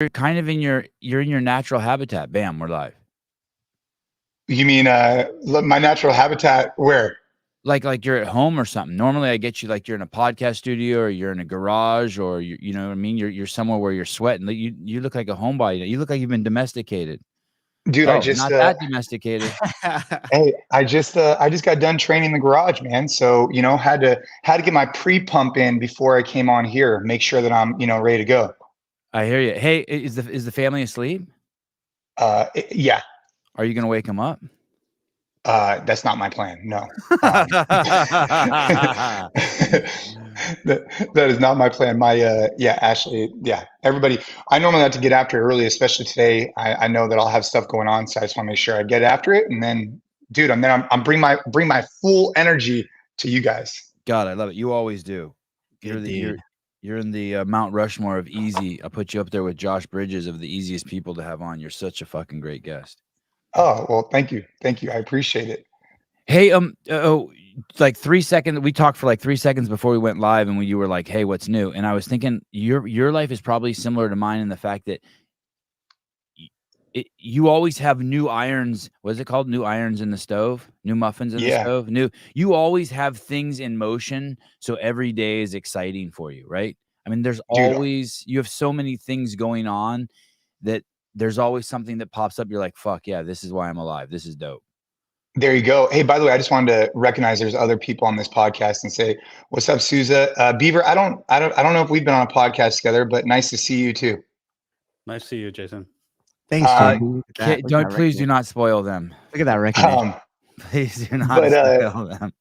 you're kind of in you're in your natural habitat. Bam, we're live. You mean my natural habitat where? Like you're at home or something. Normally I get you like you're in a podcast studio or you're in a garage or you know what I mean? You're somewhere where you're sweating. You look like a homebody. You look like you've been domesticated. Dude, Oh, not that domesticated. hey, I just got done training the garage, man. So, had to get my pre-pump in before I came on here, make sure that I'm, ready to go. I hear you. Hey, is the family asleep? Yeah. Are you going to wake them up? That's not my plan. No. That is not my plan. Ashley, everybody, I normally like to get after it early, especially today. I know that I'll have stuff going on, so I just want to make sure I get after it. And then, dude, I'm bring my full energy to you guys. God, I love it. You always do. You're in the Mount Rushmore of easy. I'll put you up there with Josh Bridges of the easiest people to have on. You're such a fucking great guest. Oh, well, thank you. I appreciate it. Hey, like 3 seconds. We talked for like 3 seconds before we went live, and when you were like, "Hey, what's new?" And I was thinking, your life is probably similar to mine in the fact that you always have new irons. What is it called? New irons in the stove, new muffins in the stove. You always have things in motion, so every day is exciting for you, right? I mean, there's always you have so many things going on that there's always something that pops up. You're like, "Fuck yeah, this is why I'm alive. This is dope." There you go. Hey, by the way, I just wanted to recognize there's other people on this podcast and say, "What's up, Souza?" Beaver, I don't know if we've been on a podcast together, but nice to see you too. Nice to see you, Jason. Thanks, please do not spoil them. Look at that recognition. Please do not spoil them.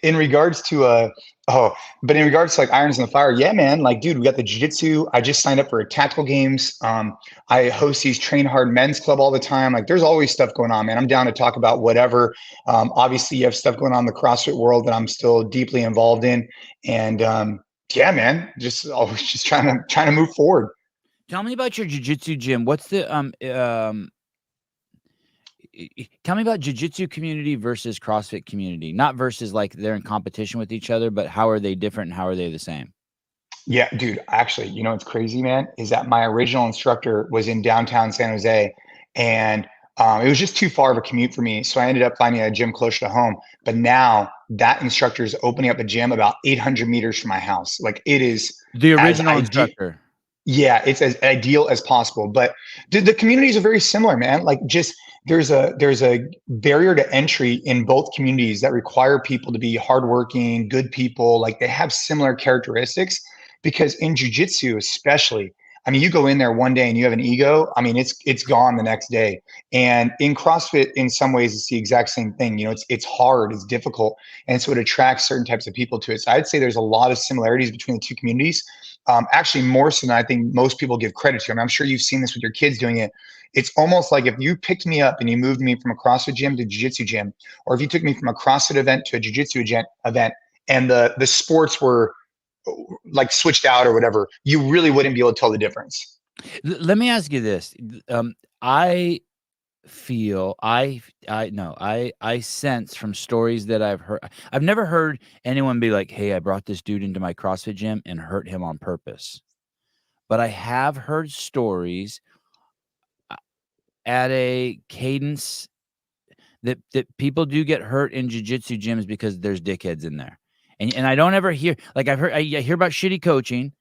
In regards to like irons in the fire, yeah, man. Like, dude, we got the jiu-jitsu. I just signed up for Tactical Games. I host these Train Hard Men's Club all the time. Like, there's always stuff going on, man. I'm down to talk about whatever. Obviously, you have stuff going on in the CrossFit world that I'm still deeply involved in, and yeah, man, just always just trying to move forward. Tell me about your jiu-jitsu gym. What's the tell me about jiu-jitsu community versus CrossFit community. Not versus like they're in competition with each other, but how are they different and how are they the same? Yeah, dude, actually, it's crazy, man, is that my original instructor was in downtown San Jose, and it was just too far of a commute for me. So I ended up finding a gym closer to home. But now that instructor is opening up a gym about 800 meters from my house. Like, it is the original instructor. Yeah, it's as ideal as possible. But the communities are very similar, man. Like, just there's a barrier to entry in both communities that require people to be hardworking, good people. Like, they have similar characteristics, because in jiu-jitsu especially, I mean, you go in there one day and you have an ego, I mean, it's gone the next day. And in CrossFit, in some ways, it's the exact same thing. It's hard, it's difficult, and so it attracts certain types of people to it. So I'd say there's a lot of similarities between the two communities. Actually, more so than I think most people give credit to. I mean, I'm sure you've seen this with your kids doing it. It's almost like if you picked me up and you moved me from a CrossFit gym to a jiu-jitsu gym, or if you took me from a CrossFit event to a jiu-jitsu event, and the sports were like switched out or whatever, you really wouldn't be able to tell the difference. Let me ask you this. I feel I sense from stories that I've heard. I've never heard anyone be like, "Hey, I brought this dude into my CrossFit gym and hurt him on purpose." But I have heard stories at a cadence that people do get hurt in jiu-jitsu gyms because there's dickheads in there. And I don't ever hear, like, I hear about shitty coaching,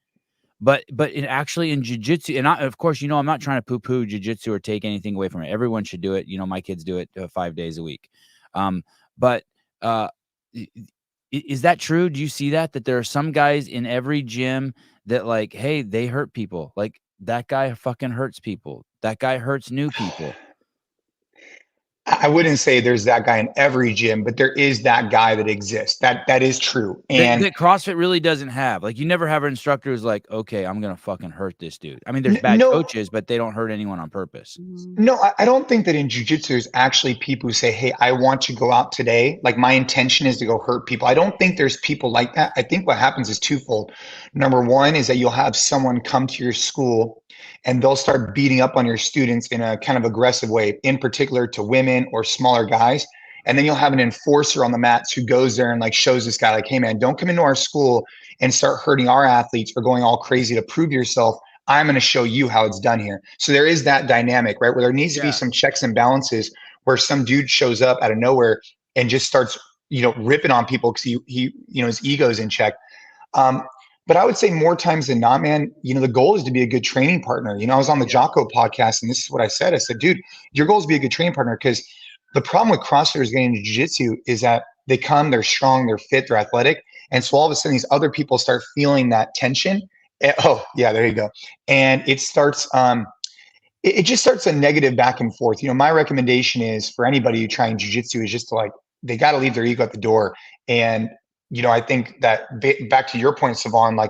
but actually in jiu-jitsu, and of course, I'm not trying to poo-poo jiu-jitsu or take anything away from it. Everyone should do it. My kids do it 5 days a week. But is that true? Do you see that there are some guys in every gym that, like, hey, they hurt people. Like, that guy fucking hurts people. That guy hurts new people. I wouldn't say there's that guy in every gym, but there is that guy that exists. That is true. And that CrossFit really doesn't have. Like, you never have an instructor who's like, "Okay, I'm gonna fucking hurt this dude." I mean, there's bad coaches, but they don't hurt anyone on purpose. No, I don't think that in jiu-jitsu there's actually people who say, "Hey, I want to go out today. Like, my intention is to go hurt people." I don't think there's people like that. I think what happens is twofold. Number one is that you'll have someone come to your school and they'll start beating up on your students in a kind of aggressive way, in particular to women or smaller guys. And then you'll have an enforcer on the mats who goes there and like shows this guy like, "Hey man, don't come into our school and start hurting our athletes or going all crazy to prove yourself. I'm going to show you how it's done here. So there is that dynamic, right? Where there needs to be some checks and balances where some dude shows up out of nowhere and just starts, ripping on people because he his ego's in check. But I would say more times than not, man, the goal is to be a good training partner. I was on the Jocko podcast and this is what I said. I said, dude, your goal is to be a good training partner, because the problem with CrossFitters getting into jiu-jitsu is that they come, they're strong, they're fit, they're athletic. And so all of a sudden these other people start feeling that tension. Oh yeah, there you go. And it starts, it just starts a negative back and forth. My recommendation is for anybody who trying jiu-jitsu is just to they got to leave their ego at the door. And, I think that back to your point, Sevan,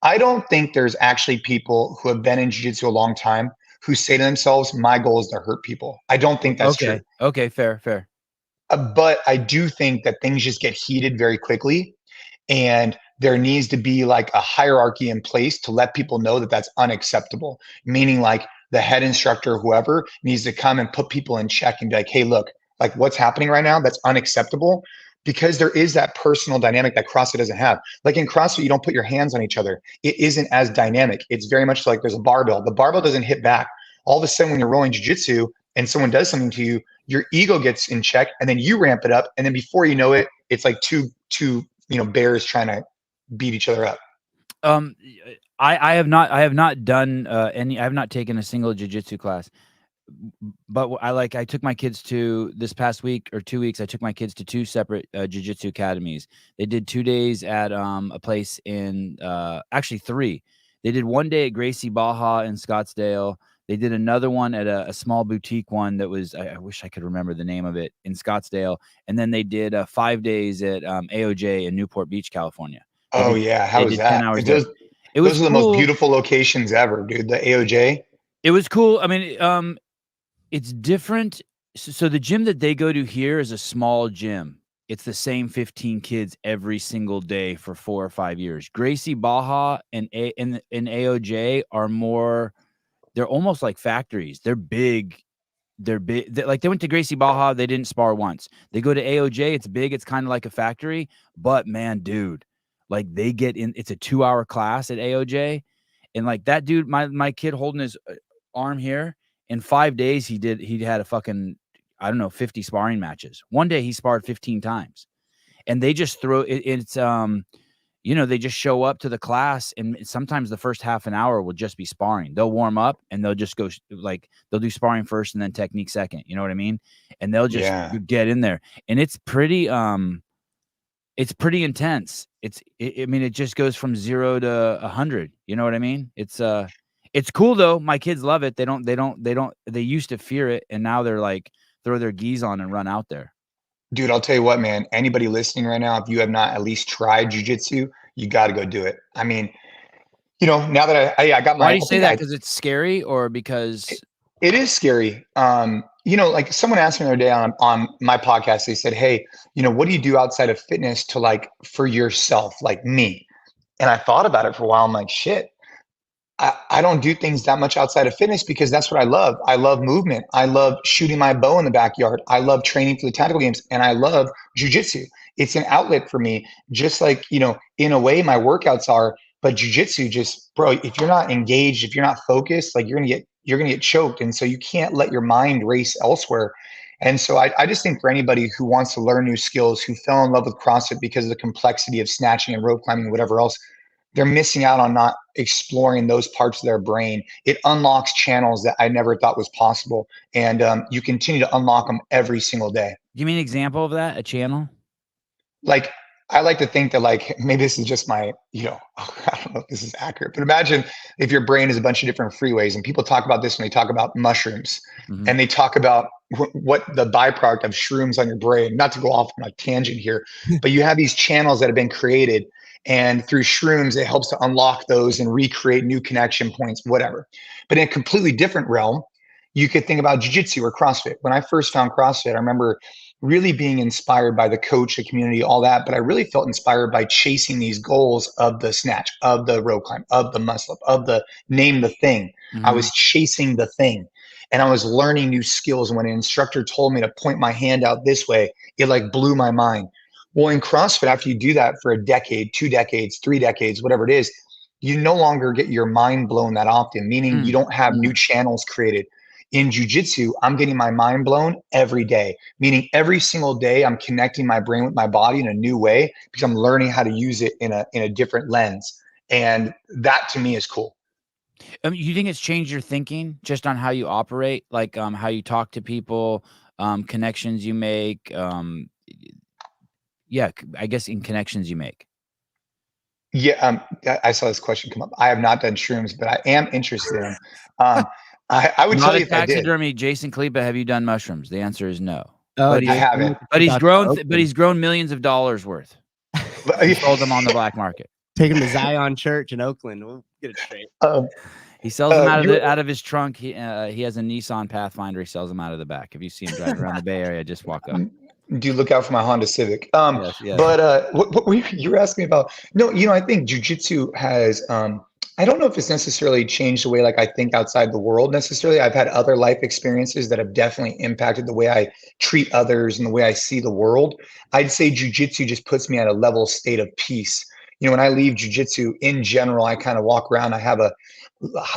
I don't think there's actually people who have been in jiu-jitsu a long time who say to themselves, my goal is to hurt people. I don't think that's true. Okay. Fair. But I do think that things just get heated very quickly, and there needs to be a hierarchy in place to let people know that that's unacceptable. Meaning the head instructor, whoever, needs to come and put people in check and be like, hey, look, what's happening right now, that's unacceptable. Because there is that personal dynamic that CrossFit doesn't have. In CrossFit, you don't put your hands on each other. It isn't as dynamic. It's very much like there's a barbell. The barbell doesn't hit back. All of a sudden, when you're rolling jiu-jitsu and someone does something to you, your ego gets in check, and then you ramp it up, and then before you know it, it's like two bears trying to beat each other up. I have not done any. I have not taken a single jiu-jitsu class. But I took my kids to this past week or 2 weeks. I took my kids to two separate jiu-jitsu academies. They did 2 days at a place in actually 3. They did 1 day at Gracie Baja in Scottsdale. They did another one at a small boutique one that was, I wish I could remember the name of it, in Scottsdale. And then they did 5 days at AOJ in Newport Beach, California. How was that? 10 hours those are the most beautiful locations ever, dude. The AOJ. It was cool. I mean, it's different. So the gym that they go to here is a small gym. It's the same 15 kids every single day for 4 or 5 years. Gracie Baja and AOJ are more, they're almost like factories. They're big. They went to Gracie Baja. They didn't spar once. They go to AOJ. It's big. It's kind of like a factory. But man, dude, they get in. It's a 2-hour class at AOJ. And that dude, my kid holding his arm here, in 5 days, he had a fucking, 50 sparring matches. One day he sparred 15 times, and they just throw it. It's, they just show up to the class, and sometimes the first half an hour will just be sparring. They'll warm up and they'll just go they'll do sparring first and then technique second. You know what I mean? And they'll just get in there, and it's pretty intense. It just goes from 0 to 100. You know what I mean? It's cool though. My kids love it. They used to fear it, and now they're throw their gis on and run out there. Dude, I'll tell you what, man, anybody listening right now, if you have not at least tried jiu-jitsu, you got to go do it. I mean, now that I got my— Why do you say that? Because it's scary, or because it is scary? Someone asked me the other day on my podcast, they said, hey, what do you do outside of fitness to for yourself, like me? And I thought about it for a while. I'm like, shit. I don't do things that much outside of fitness because that's what I love. I love movement. I love shooting my bow in the backyard. I love training for the tactical games, and I love jiu-jitsu. It's an outlet for me, just in a way my workouts are. But jiu-jitsu, just, bro, if you're not engaged, if you're not focused, you're gonna get choked, and so you can't let your mind race elsewhere. And so I just think for anybody who wants to learn new skills, who fell in love with CrossFit because of the complexity of snatching and rope climbing and whatever else, they're missing out on not exploring those parts of their brain. It unlocks channels that I never thought was possible. And you continue to unlock them every single day. Give me an example of that, a channel? I like to think that maybe this is just my, I don't know if this is accurate, but imagine if your brain is a bunch of different freeways, and people talk about this when they talk about mushrooms, and they talk about what the byproduct of shrooms on your brain, not to go off on a tangent here, but you have these channels that have been created. And through shrooms, it helps to unlock those and recreate new connection points, whatever. But in a completely different realm, you could think about jiu-jitsu or CrossFit. When I first found CrossFit, I remember really being inspired by the coach, the community, all that. But I really felt inspired by chasing these goals of the snatch, of the rope climb, of the muscle up, of the name the thing. I was chasing the thing. And I was learning new skills. When an instructor told me to point my hand out this way, it blew my mind. Well, in CrossFit, after you do that for a decade, 2 decades, 3 decades, whatever it is, you no longer get your mind blown that often, meaning you don't have new channels created. In jiu-jitsu, I'm getting my mind blown every day, meaning every single day I'm connecting my brain with my body in a new way because I'm learning how to use it in a different lens. And that to me is cool. You think it's changed your thinking just on how you operate, like how you talk to people, connections you make? Yeah, I guess in connections you make. Yeah, I saw this question come up. I have not done shrooms, but I am interested in them. I would Not tell a you if I did. taxidermy. Jason Khalipa, have you done mushrooms? The answer is no. Oh, I haven't. But he's grown millions of dollars worth. He sold them on the black market. Take him to Zion Church in Oakland. We'll get it straight. He sells them out of his trunk. He has a Nissan Pathfinder. He sells them out of the back. If you see him driving around the Bay Area, just walk up. Do look out for my Honda Civic. Yes. But what were you were asking me about? No, I think jiu-jitsu has I don't know if it's necessarily changed the way like I think outside the world necessarily. I've had other life experiences that have definitely impacted the way I treat others and the way I see the world. I'd say jiu-jitsu just puts me at a level state of peace. When I leave jiu-jitsu in general, I kind of walk around. I have a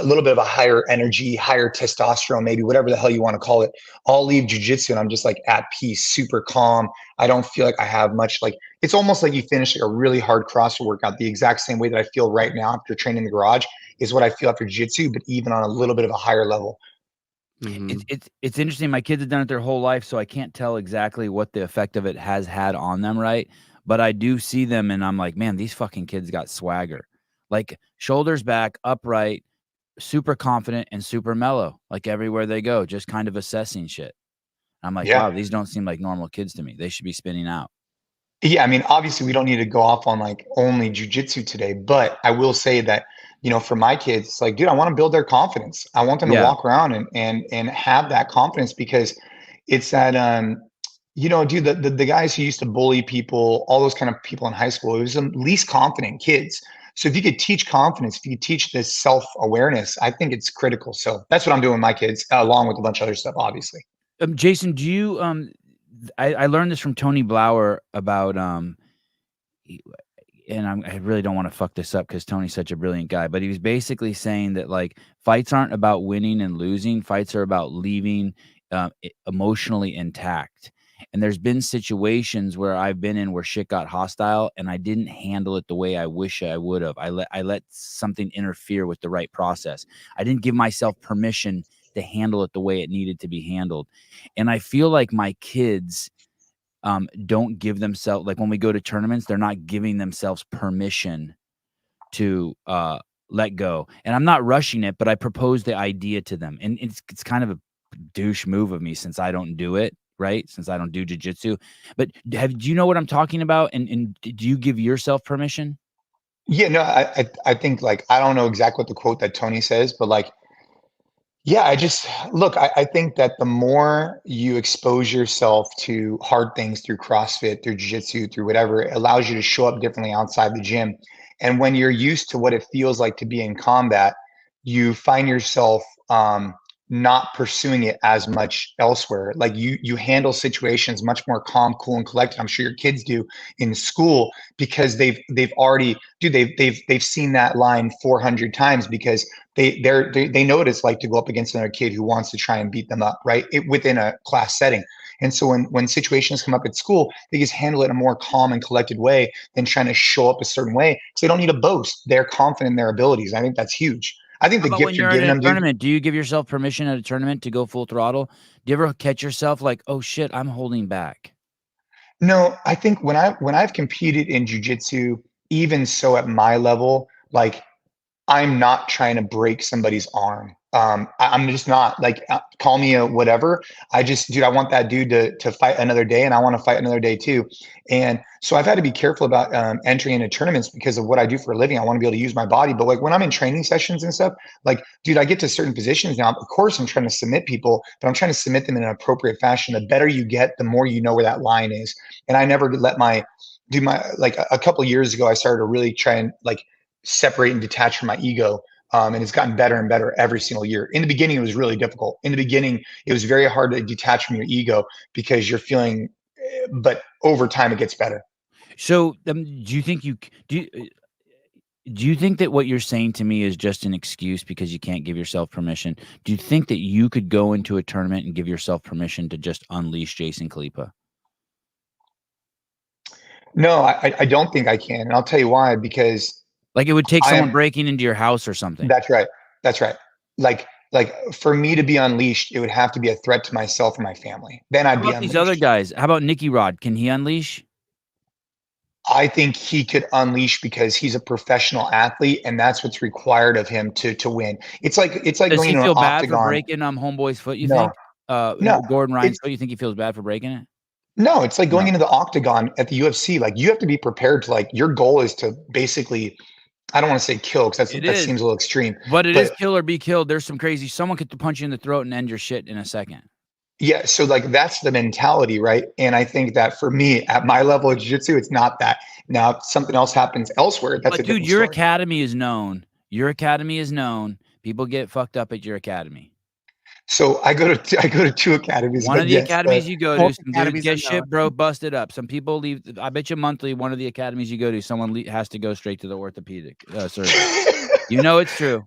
little bit of a higher energy, higher testosterone, maybe whatever the hell you want to call it. I'll leave jiu-jitsu and I'm just like at peace, super calm. I don't feel like I have much, like, it's almost like you finish like a really hard CrossFit workout. The exact same way that I feel right now after training in the garage is what I feel after jiu-jitsu, but even on a little bit of a higher level. Mm-hmm. It's interesting. My kids have done it their whole life, so I can't tell exactly what the effect of it has had on them, right? But I do see them and I'm like, man, these fucking kids got swagger. Like shoulders back, upright, super confident and super mellow, like everywhere they go, just kind of assessing shit. I'm like, wow, these don't seem like normal kids to me. They should be spinning out. Yeah, I mean, obviously we don't need to go off on like only jiu-jitsu today, but I will say that, for my kids, it's like, dude, I want to build their confidence. I want them to walk around and have that confidence because it's that, dude, the guys who used to bully people, all those kind of people in high school, it was the least confident kids. So if you could teach confidence, if you could teach this self-awareness, I think it's critical. So that's what I'm doing with my kids, along with a bunch of other stuff, obviously. Jason, do you, I learned this from Tony Blauer about, and I really don't want to fuck this up because Tony's such a brilliant guy, but he was basically saying that like fights aren't about winning and losing. Fights are about leaving emotionally intact. And there's been situations where I've been in where shit got hostile and I didn't handle it the way I wish I would have. I let something interfere with the right process. I didn't give myself permission to handle it the way it needed to be handled. And I feel like my kids don't give themselves, like when we go to tournaments, they're not giving themselves permission to let go. And I'm not rushing it, but I propose the idea to them. And it's kind of a douche move of me since I don't do it, right? Since I don't do jiu-jitsu. But do you know what I'm talking about? And do you give yourself permission? Yeah, no, I think like, I don't know exactly what the quote that Tony says, but like, yeah, I think that the more you expose yourself to hard things through CrossFit, through jiu-jitsu, through whatever, it allows you to show up differently outside the gym. And when you're used to what it feels like to be in combat, you find yourself not pursuing it as much elsewhere. Like you handle situations much more calm, cool, and collected. I'm sure your kids do in school because they've already, dude, they've seen that line 400 times because they know what it's like to go up against another kid who wants to try and beat them up, right? Within a class setting. And so when situations come up at school, they just handle it in a more calm and collected way than trying to show up a certain way. Because they don't need to boast. They're confident in their abilities. I think that's huge. I think the gift you're giving them, tournament, do you give yourself permission at a tournament to go full throttle? Do you ever catch yourself like, oh shit, I'm holding back? No, I think when I've competed in jiu-jitsu, even so at my level, like I'm not trying to break somebody's arm. I'm just not like, call me a whatever. Dude, I want that dude to fight another day and I want to fight another day too. And so I've had to be careful about entering into tournaments because of what I do for a living. I want to be able to use my body. But like when I'm in training sessions and stuff, like, dude, I get to certain positions now. Of course, I'm trying to submit people, but I'm trying to submit them in an appropriate fashion. The better you get, the more you know where that line is. And I never let like a couple of years ago, I started to really try and like separate and detach from my ego. And it's gotten better and better every single year. In the beginning, it was really difficult. In the beginning, it was very hard to detach from your ego because you're feeling, but over time it gets better. So do you think Do you think that what you're saying to me is just an excuse because you can't give yourself permission? Do you think that you could go into a tournament and give yourself permission to just unleash Jason Khalipa? No, I don't think I can. And I'll tell you why, because Like it would take someone breaking into your house or something. That's right. That's right. Like for me to be unleashed, it would have to be a threat to myself and my family. Then I'd be unleashed. These other guys, how about Nicky Rod? Can he unleash? I think he could unleash because he's a professional athlete, and that's what's required of him to win. It's like Does going he to feel an bad octagon. for breaking Homeboy's foot, you No. think? No. Gordon Ryan's foot, you think he feels bad for breaking it? No, it's like going into the octagon at the UFC. Like you have to be prepared to, like, your goal is to basically, I don't want to say kill because that seems a little extreme. But it is kill or be killed. There's some crazy, someone could punch you in the throat and end your shit in a second. Yeah, so like that's the mentality, right? And I think that for me, at my level of jiu-jitsu, it's not that. Now, if something else happens elsewhere, that's a different your story. academy is known. Your academy is known. People get fucked up at your academy. So I go to two academies. One of the academies you go to, some dudes get shit busted up. Some people leave. I bet you monthly, one of the academies you go to, someone has to go straight to the orthopedic surgeon. You know it's true.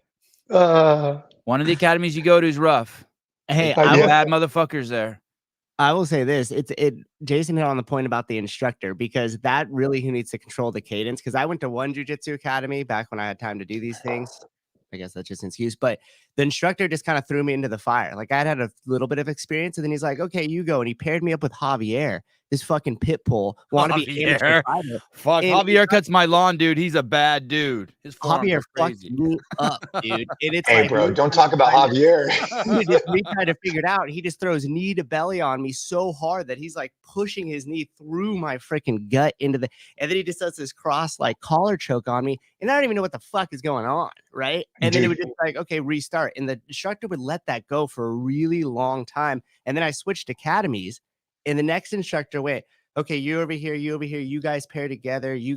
One of the academies you go to is rough. Hey, I'm bad motherfuckers there. I will say this: Jason hit on the point about the instructor, because that really who needs to control the cadence. Because I went to one jiu-jitsu academy back when I had time to do these things. I guess that's just an excuse, but the instructor just kind of threw me into the fire. Like I had a little bit of experience, and then he's like, "Okay, you go," and he paired me up with Javier, this fucking pit bull. Want to be Fuck, Javier cuts my lawn, dude. He's a bad dude. His Javier fucked me up, dude. And it's hey, bro, don't talk about Javier. Dude, me trying to figure it out. He just throws knee to belly on me so hard that he's like pushing his knee through my freaking gut into the, and then he just does this cross like collar choke on me, and I don't even know what the fuck is going on, right? And then it would just like, okay, restart, and the instructor would let that go for a really long time, and then I switched academies. And the next instructor went, okay, you over here, you guys pair together, He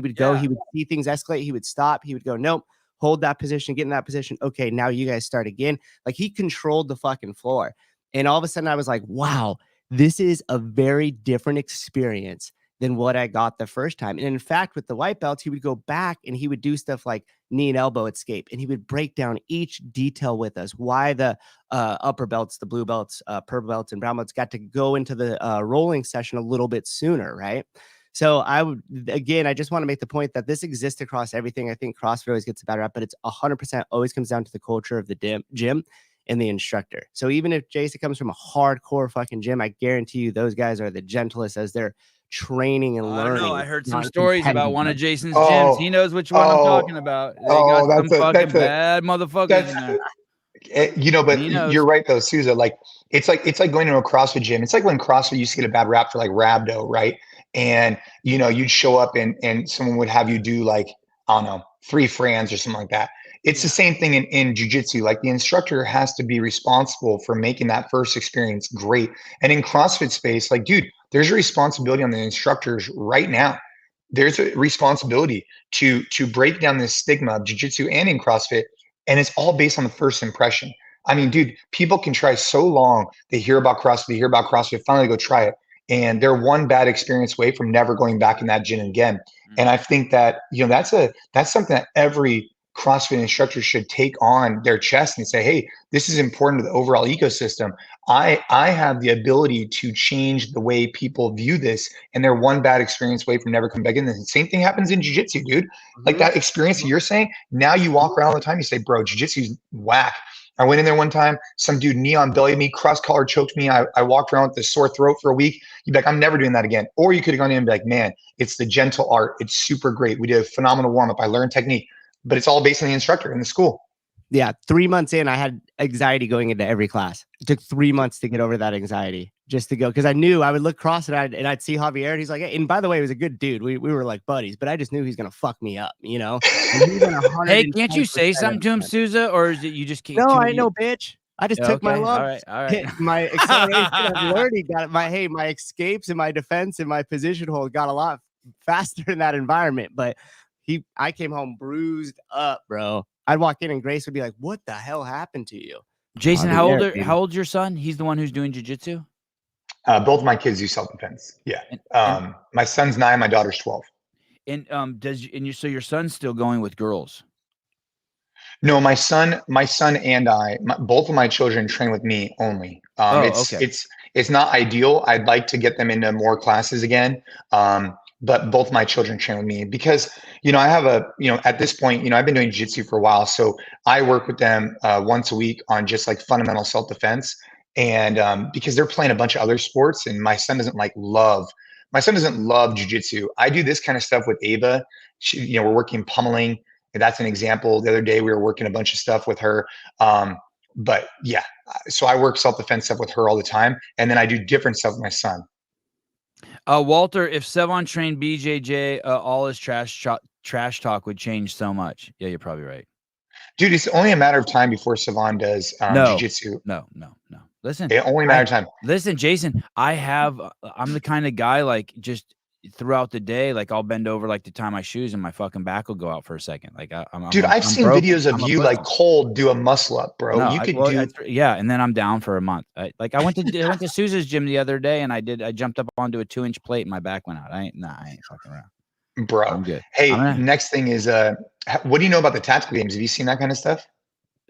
would go, he would see things escalate, he would stop, he would go, nope, hold that position, get in that position. Okay, now you guys start again. Like he controlled the fucking floor. And all of a sudden I was like, wow, this is a very different experience than what I got the first time. And in fact, with the white belts, he would go back and he would do stuff like knee and elbow escape. And he would break down each detail with us, why the upper belts, the blue belts, purple belts, and brown belts got to go into the rolling session a little bit sooner, right? So I just want to make the point that this exists across everything. I think CrossFit always gets a bad rap, but it's 100% always comes down to the culture of the gym and the instructor. So even if Jason comes from a hardcore fucking gym, I guarantee you those guys are the gentlest as they're training and learning. I heard some stories about one of Jason's gyms. He knows which one I'm talking about. They got some fucking bad motherfuckers in there. You know, but you're right though, Souza. Like it's like going to a CrossFit gym. It's like when CrossFit used to get a bad rap for like rhabdo, right? And you know, you'd show up and someone would have you do like, I don't know, 3 Frans or something like that. It's the same thing in jiu-jitsu. Like the instructor has to be responsible for making that first experience great. And in CrossFit space, like, dude, there's a responsibility on the instructors right now. There's a responsibility to break down this stigma of jiu-jitsu and in CrossFit. And it's all based on the first impression. I mean, dude, people can try so long. They hear about CrossFit, finally go try it. And they're one bad experience away from never going back in that gym again. And I think that, you know, that's something that every CrossFit instructors should take on their chest and say, hey, this is important to the overall ecosystem. I have the ability to change the way people view this, and they're one bad experience away from never coming back in. The same thing happens in jiu-jitsu, dude. Like that experience that you're saying, now you walk around all the time, you say, bro, jiu-jitsu's whack. I went in there one time, some dude knee on belly me, cross collar choked me. I walked around with a sore throat for a week. You'd be like, I'm never doing that again. Or you could have gone in and be like, man, it's the gentle art. It's super great. We did a phenomenal warm-up. I learned technique. But it's all based on the instructor in the school. Yeah. 3 months in, I had anxiety going into every class. It took 3 months to get over that anxiety just to go. Cause I knew I would look across and I'd see Javier and he's like, hey, and by the way, he was a good dude. We were like buddies, but I just knew he's going to fuck me up, you know? Hey, can't you say something to him, Souza? Or is it you just can't? No, I know, bitch. I just took my lumps. All right. My acceleration of learning got my escapes and my defense and my position hold got a lot faster in that environment. But I came home bruised up, bro. I'd walk in and Grace would be like, what the hell happened to you? Jason, how old's your son? He's the one who's doing jiu-jitsu? Both of my kids do self-defense. Yeah. My son's 9, my daughter's 12. And so your son's still going with girls? No, my son and both of my children train with me only. Okay. It's not ideal. I'd like to get them into more classes again. But both my children train with me because, I have at this point, I've been doing jiu-jitsu for a while. So I work with them once a week on just like fundamental self-defense. And because they're playing a bunch of other sports and my son doesn't love jiu-jitsu. I do this kind of stuff with Ava. We're working pummeling. That's an example. The other day we were working a bunch of stuff with her. But yeah, so I work self-defense stuff with her all the time. And then I do different stuff with my son. Walter, if Sevan trained BJJ, all his trash talk would change so much. Yeah, you're probably right. Dude, it's only a matter of time before Sevan does jiu-jitsu. No. Listen, It only matter of time. Listen, Jason, I'm the kind of guy like just throughout the day, like I'll bend over like to tie my shoes and my fucking back will go out for a second. Like I've seen videos of you like cold do a muscle up, bro. No, yeah, and then I'm down for a month. I went to Sousa's gym the other day and I jumped up onto a 2-inch plate and my back went out. I ain't fucking around. Bro. I'm good. Hey, next thing is what do you know about the tactical games? Have you seen that kind of stuff?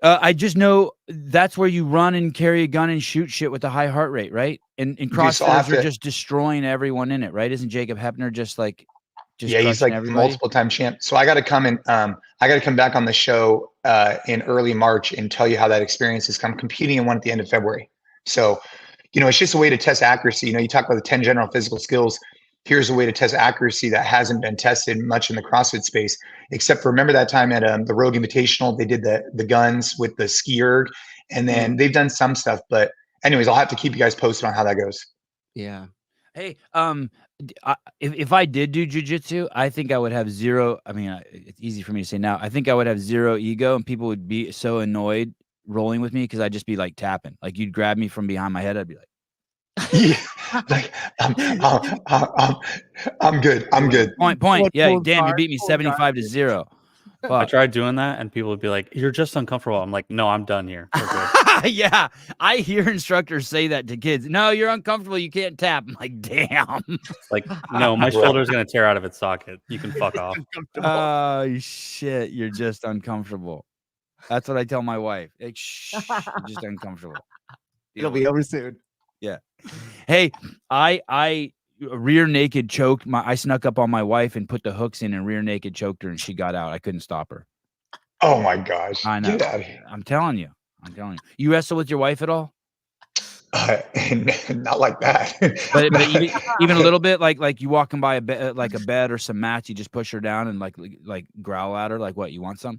I just know that's where you run and carry a gun and shoot shit with a high heart rate, right? And CrossFitters are just destroying everyone in it, right? Isn't Jacob Hepner just yeah, he's like multiple time champ. So I got to come back on the show in early March and tell you how that experience is. I'm competing in one at the end of February. So, it's just a way to test accuracy. You talk about the 10 general physical skills. Here's a way to test accuracy that hasn't been tested much in the CrossFit space, except for remember that time at the Rogue Invitational, they did the guns with the ski erg, and then they've done some stuff. But anyways, I'll have to keep you guys posted on how that goes. Yeah. Hey, if I did do jiu-jitsu, I think I would have zero. I mean, it's easy for me to say now. I think I would have zero ego, and people would be so annoyed rolling with me because I'd just be like tapping. Like you'd grab me from behind my head, I'd be like, yeah, like I'm good. I'm good. Point. Yeah, damn, you beat me 75-0. Fuck. I tried doing that, and people would be like, "You're just uncomfortable." I'm like, "No, I'm done here." We're good. Yeah, I hear instructors say that to kids. No, you're uncomfortable. You can't tap. I'm like, damn. Like, no, my shoulder's gonna tear out of its socket. You can fuck off. Oh shit, you're just uncomfortable. That's what I tell my wife. Like, shh, you're just uncomfortable. It'll be over soon. Yeah. Hey, I rear naked choked I snuck up on my wife and put the hooks in and rear naked choked her and she got out. I couldn't stop her. Oh my gosh. I know. Get out of here. I'm telling you. You wrestle with your wife at all? Not like that. but even a little bit, like you walking by a bed or some mats, you just push her down and like growl at her, like what, you want some?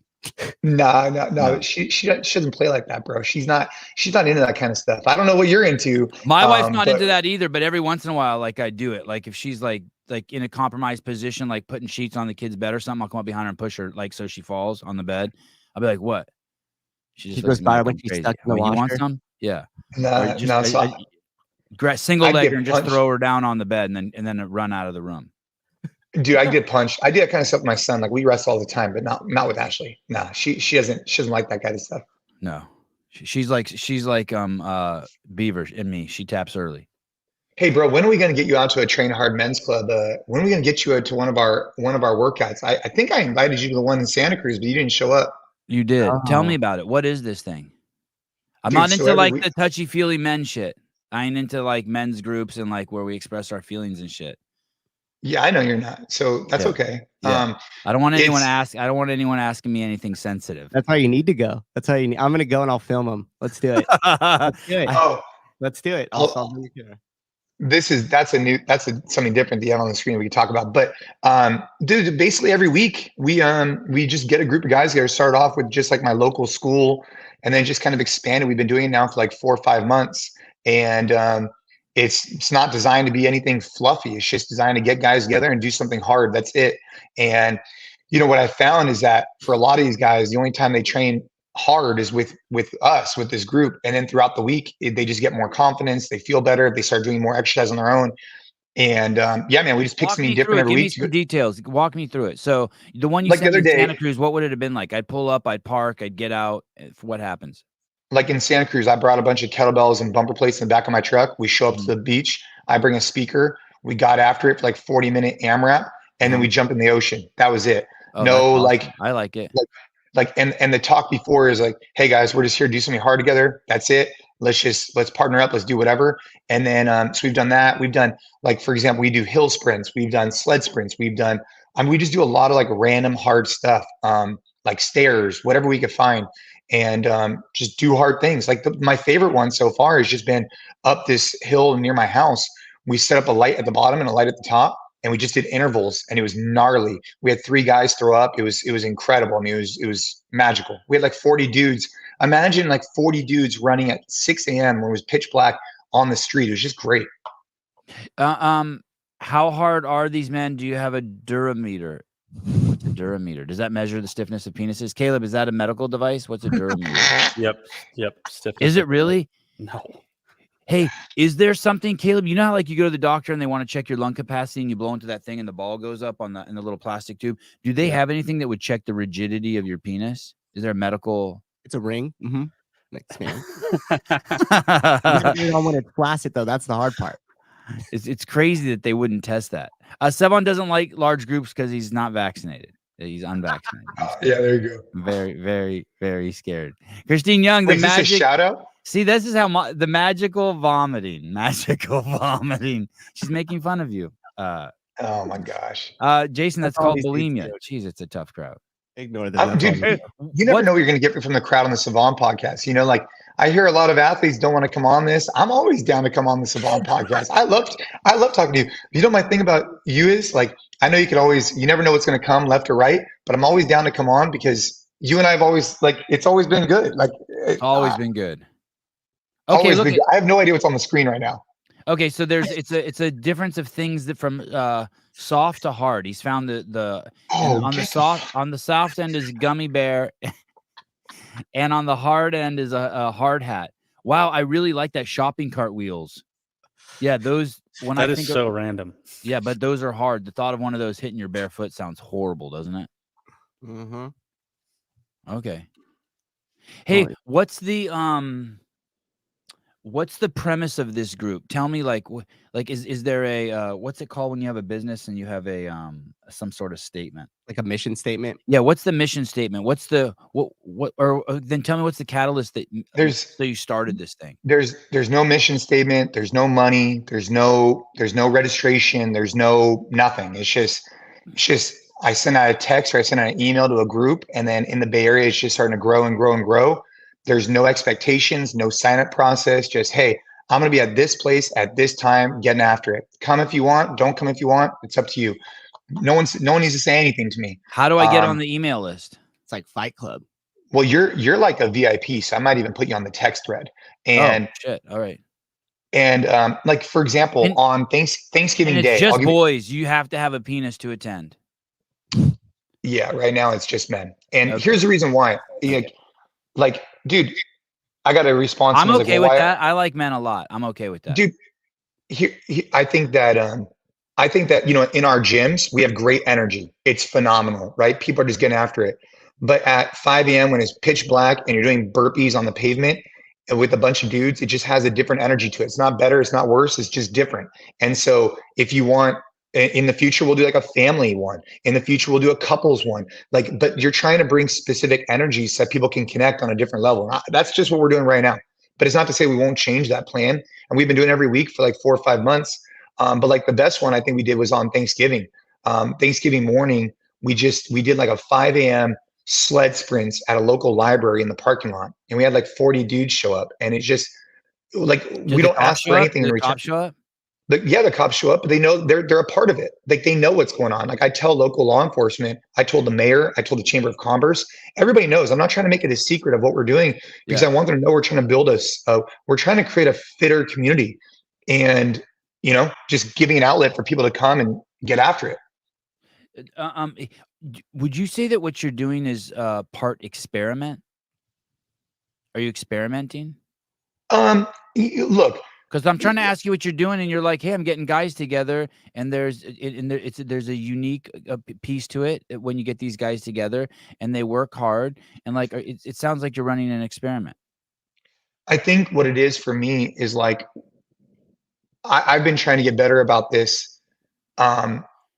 No. She doesn't play like that, bro. She's not into that kind of stuff. I don't know what you're into. My wife's not into that either, but every once in a while, like I do it. Like if she's like in a compromised position, like putting sheets on the kid's bed or something, I'll come up behind her and push her like so she falls on the bed. I'll be like, what? She goes by when she's stuck in the washer. You want some? Yeah. Single leg her and just throw her down on the bed and then run out of the room. Dude, I get punched. I do that kind of stuff with my son. Like we wrestle all the time, but not with Ashley. No, she doesn't like that kind of stuff. No, she's like Beaver and me. She taps early. Hey, bro, when are we going to get you out to a Train Hard Men's Club? When are we going to get you to one of our workouts? I think I invited you to the one in Santa Cruz, but you didn't show up. You did. Tell me about it. What is this thing? I'm not into the touchy-feely men shit. I ain't into like men's groups and like where we express our feelings and shit. Yeah, I know you're not. So that's okay. Yeah. I don't want anyone asking me anything sensitive. That's how you need to go. I'm going to go and I'll film them. Let's do it. Let's do it. That's something different that you have on the screen we can talk about. But dude, basically every week we just get a group of guys together, start off with just like my local school and then just kind of expanded. We've been doing it now for like 4 or 5 months. And it's not designed to be anything fluffy. It's just designed to get guys together and do something hard. That's it. And what I found is that for a lot of these guys, the only time they train hard is with us, with this group. And then throughout the week, they just get more confidence. They feel better. They start doing more exercise on their own. And yeah, man, we just pick something different every week. Give me some details. Walk me through it. So the one you sent in Santa Cruz, what would it have been like? I'd pull up, I'd park, I'd get out. What happens? Like in Santa Cruz, I brought a bunch of kettlebells and bumper plates in the back of my truck. We show up to the beach. I bring a speaker. We got after it for like 40-minute AMRAP. and then we jump in the ocean. That was it. Oh, No, that's awesome. like I like it. and the talk before is like, hey guys, we're just here to do something hard together. That's it. Let's partner up. Let's do whatever. And then, so we've done that. We've done, like, for example, we do hill sprints. We've done sled sprints. We've done, we just do a lot of like random hard stuff, like stairs, whatever we could find, and just do hard things. Like my favorite one so far has just been up this hill near my house. We set up a light at the bottom and a light at the top, and we just did intervals, and it was gnarly. We had 3 guys throw up. It was incredible. I mean, it was magical. We had like 40 dudes. Imagine like 40 dudes running at 6 a.m. when it was pitch black on the street. It was just great. How hard are these men? Do you have a Durameter? What's a Durameter? Does that measure the stiffness of penises? Caleb, is that a medical device? What's a Durameter? Yep. Stiffness. Is it really? No. Hey, is there something, Caleb? You know how like you go to the doctor and they want to check your lung capacity and you blow into that thing and the ball goes up in the little plastic tube? Do they have anything that would check the rigidity of your penis? Is there a medical? It's a ring. Next man. You don't want to blast it though. That's the hard part. It's crazy that they wouldn't test that. Sevan doesn't like large groups because he's not vaccinated. He's unvaccinated. Yeah, there you go. Very, very, very scared. Christine Young, Wait, is this a shout out? See, this is how the magical vomiting. She's making fun of you. Oh my gosh. Jason, that's called bulimia. Jeez, it's a tough crowd. Ignore that. Dude, you never know what you're going to get from the crowd on the Sevan podcast. You know, like I hear a lot of athletes don't want to come on this. I'm always down to come on the Sevan podcast. I love talking to you. You know, my thing about you is like, I know you never know what's going to come left or right, but I'm always down to come on because you and I have always it's always been good. Like it's always been good. Okay, look, I have no idea what's on the screen right now. Okay, so it's a difference of things that from soft to hard. He's found on the soft end is gummy bear, and on the hard end is a hard hat. Wow, I really like that shopping cart wheels. Yeah, those. That is so random. Yeah, but those are hard. The thought of one of those hitting your bare foot sounds horrible, doesn't it? Mm-hmm. Okay. Hey, what's the premise of this group? Tell me, is there a what's it called when you have a business and you have a some sort of statement, like a mission statement? Yeah. What's the mission statement? What's the then tell me what's the catalyst so you started this thing? There's no mission statement. There's no money. There's no registration. There's no nothing. It's just I send out a text or I send out an email to a group, and then in the Bay Area, it's just starting to grow and grow and grow. There's no expectations, no sign-up process. Just, hey, I'm going to be at this place at this time, getting after it. Come if you want. Don't come if you want. It's up to you. No one needs to say anything to me. How do I get on the email list? It's like Fight Club. Well, you're like a VIP, so I might even put you on the text thread. And shit. All right. And like for example, on Thanksgiving it's Day, just boys. You have to have a penis to attend. Yeah, right now it's just men. And here's the reason why. Like, dude, I got a response. I'm okay with that. I like men a lot. I'm okay with that. Dude, I think that in our gyms, we have great energy. It's phenomenal, right? People are just getting after it. But at 5 a.m. when it's pitch black and you're doing burpees on the pavement with a bunch of dudes, it just has a different energy to it. It's not better. It's not worse. It's just different. And so if you want, in the future, we'll do like a family one. In the future, we'll do a couples one. But you're trying to bring specific energies so that people can connect on a different level. That's just what we're doing right now. But it's not to say we won't change that plan. And we've been doing it every week for like 4 or 5 months. But like the best one I think we did was on Thanksgiving. Thanksgiving morning, we did like a 5 a.m. sled sprints at a local library in the parking lot. And we had like 40 dudes show up. And it's just like, we don't ask for anything in return. Show up? The cops show up, but they know they're a part of it. Like they know what's going on. Like I tell local law enforcement, I told the mayor, I told the Chamber of Commerce, everybody knows. I'm not trying to make it a secret of what we're doing because I want them to know we're trying to build we're trying to create a fitter community and, just giving an outlet for people to come and get after it. Would you say that what you're doing is part experiment? Are you experimenting? Look, because I'm trying to ask you what you're doing, and you're like, "Hey, I'm getting guys together," and there's a unique piece to it when you get these guys together, and they work hard, and like it sounds like you're running an experiment. I think what it is for me is like I've been trying to get better about this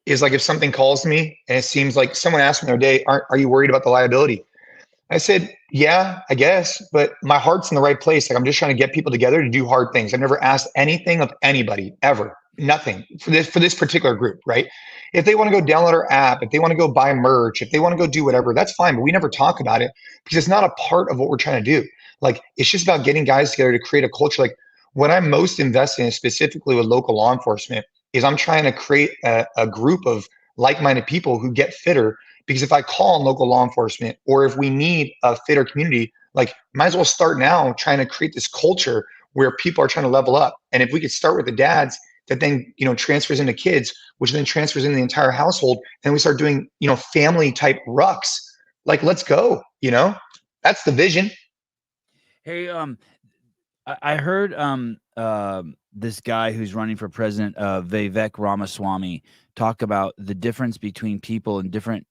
is like if something calls me and it seems like someone asked me the other day, are you worried about the liability? I said, yeah, I guess, but my heart's in the right place. Like I'm just trying to get people together to do hard things. I've never asked anything of anybody ever, nothing for this particular group, right? If they want to go download our app, if they want to go buy merch, if they want to go do whatever, that's fine. But we never talk about it because it's not a part of what we're trying to do. Like it's just about getting guys together to create a culture. Like what I'm most invested in specifically with local law enforcement is I'm trying to create a group of like-minded people who get fitter. Because if I call on local law enforcement or if we need a fitter community, like might as well start now trying to create this culture where people are trying to level up. And if we could start with the dads, that then, transfers into kids, which then transfers into the entire household. And we start doing, family type rucks. Like, let's go, that's the vision. Hey, I heard this guy who's running for president, Vivek Ramaswamy, talk about the difference between people in different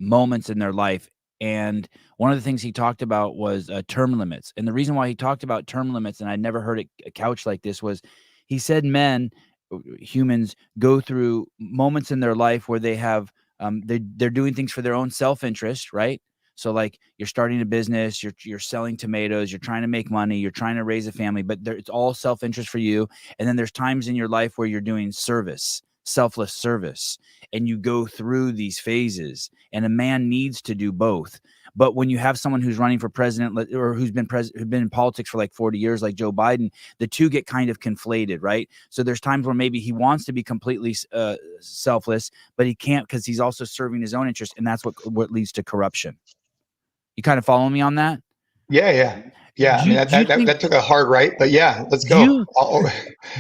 moments in their life. And one of the things he talked about was term limits. And the reason why he talked about term limits, and I'd never heard it couched like this, was he said humans go through moments in their life where they have they're doing things for their own self-interest, right? So like you're starting a business, you're selling tomatoes, you're trying to make money, you're trying to raise a family, but it's all self-interest for you. And then there's times in your life where you're doing service, selfless service, and you go through these phases, and a man needs to do both. But when you have someone who's running for president or who's been in politics for like 40 years, like Joe Biden, the two get kind of conflated, right? So there's times where maybe he wants to be completely selfless, but he can't because he's also serving his own interest, and that's what leads to corruption. You kind of follow me on that? Yeah. I mean, that took a hard right, but yeah, let's go.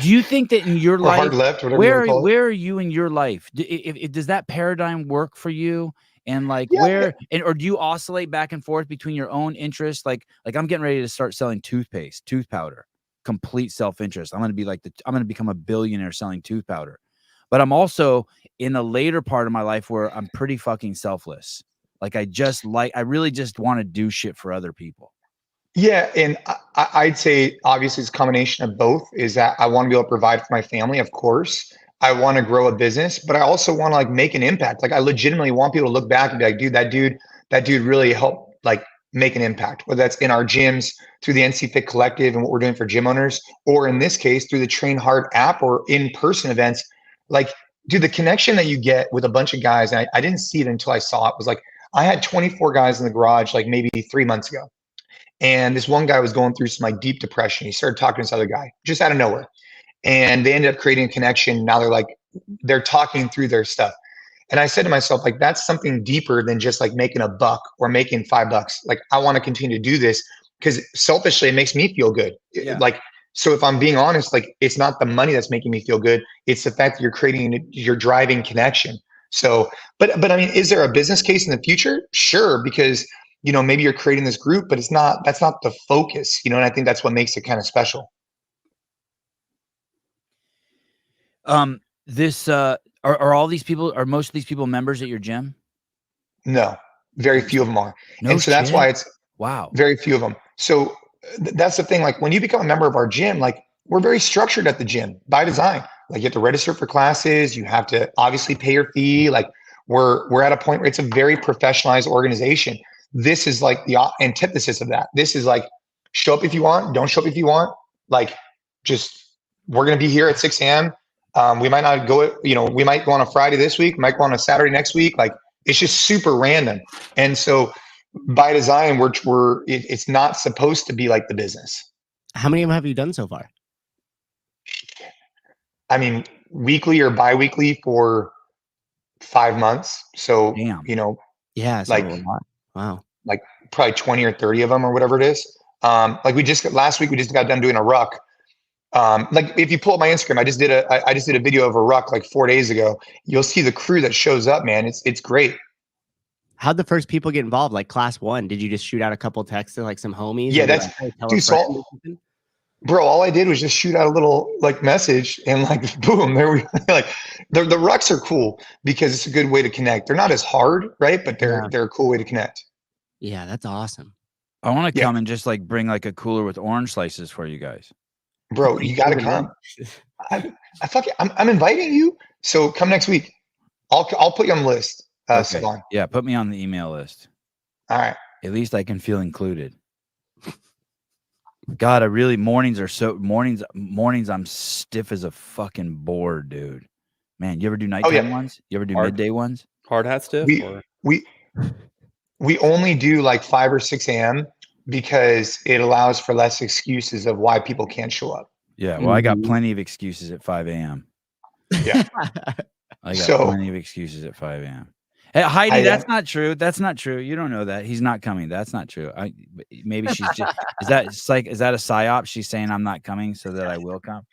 Do you think that in your life, hard left, where are you in your life? Does that paradigm work for you? And like or do you oscillate back and forth between your own interests? Like I'm getting ready to start selling tooth powder, complete self-interest. I'm going to become a billionaire selling tooth powder. But I'm also in a later part of my life where I'm pretty fucking selfless. Like I really just want to do shit for other people. Yeah. And I'd say obviously it's a combination of both. Is that I want to be able to provide for my family, of course. I want to grow a business, but I also want to like make an impact. Like I legitimately want people to look back and be like, dude, that dude really helped like make an impact, whether that's in our gyms through the NC Fit Collective and what we're doing for gym owners, or in this case, through the Train Hard app or in-person events. Like, dude, the connection that you get with a bunch of guys, and I didn't see it until I saw it, was like, I had 24 guys in the garage, like maybe 3 months ago. And this one guy was going through some like deep depression. He started talking to this other guy just out of nowhere. And they ended up creating a connection. Now they're talking through their stuff. And I said to myself, like, that's something deeper than just like making $1 or making $5. Like, I want to continue to do this because selfishly it makes me feel good. Yeah. Like, so if I'm being honest, like it's not the money that's making me feel good. It's the fact that you're driving connection. So, but I mean, is there a business case in the future? Sure. Because, maybe you're creating this group, but that's not the focus, and I think that's what makes it kind of special. Are all these people, are most of these people members at your gym? No, very few of them are. That's why it's very few of them. So that's the thing. Like when you become a member of our gym, like we're very structured at the gym by design. Like you have to register for classes. You have to obviously pay your fee. Like we're at a point where it's a very professionalized organization. This is like the antithesis of that. This is like, show up if you want, don't show up if you want. Like we're going to be here at 6 a.m. We might not go, we might go on a Friday this week, might go on a Saturday next week. Like it's just super random. And so by design, it's not supposed to be like the business. How many of them have you done so far? I mean, weekly or bi-weekly for 5 months. So, yeah, like, a lot. Wow. Like probably 20 or 30 of them or whatever it is. Like last week, we just got done doing a ruck. Like if you pull up my Instagram, I just did a video of a ruck like 4 days ago. You'll see the crew that shows up, man. It's great. How'd the first people get involved? Like class 1, did you just shoot out a couple texts to like some homies? Yeah, that's bro. All I did was just shoot out a little like message and like, boom, there we like the rucks are cool because it's a good way to connect. They're not as hard, right? But they're a cool way to connect. Yeah, that's awesome. I want to come and just like bring like a cooler with orange slices for you guys. Bro, you got to come. I'm inviting you. So come next week. I'll put you on the list, Okay. Sevan. Yeah, put me on the email list. All right. At least I can feel included. God, mornings I'm stiff as a fucking board, dude. Man, you ever do nighttime ones? You ever do midday ones? Hard hat stiff? We only do like 5 or 6 a.m. because it allows for less excuses of why people can't show up. Yeah, well, I got plenty of excuses at 5 a.m. Yeah. I got plenty of excuses at 5 a.m. Hey, Heidi, that's not true. That's not true. You don't know that. He's not coming. That's not true. Maybe she's just is that a psyop? She's saying I'm not coming so that I will come.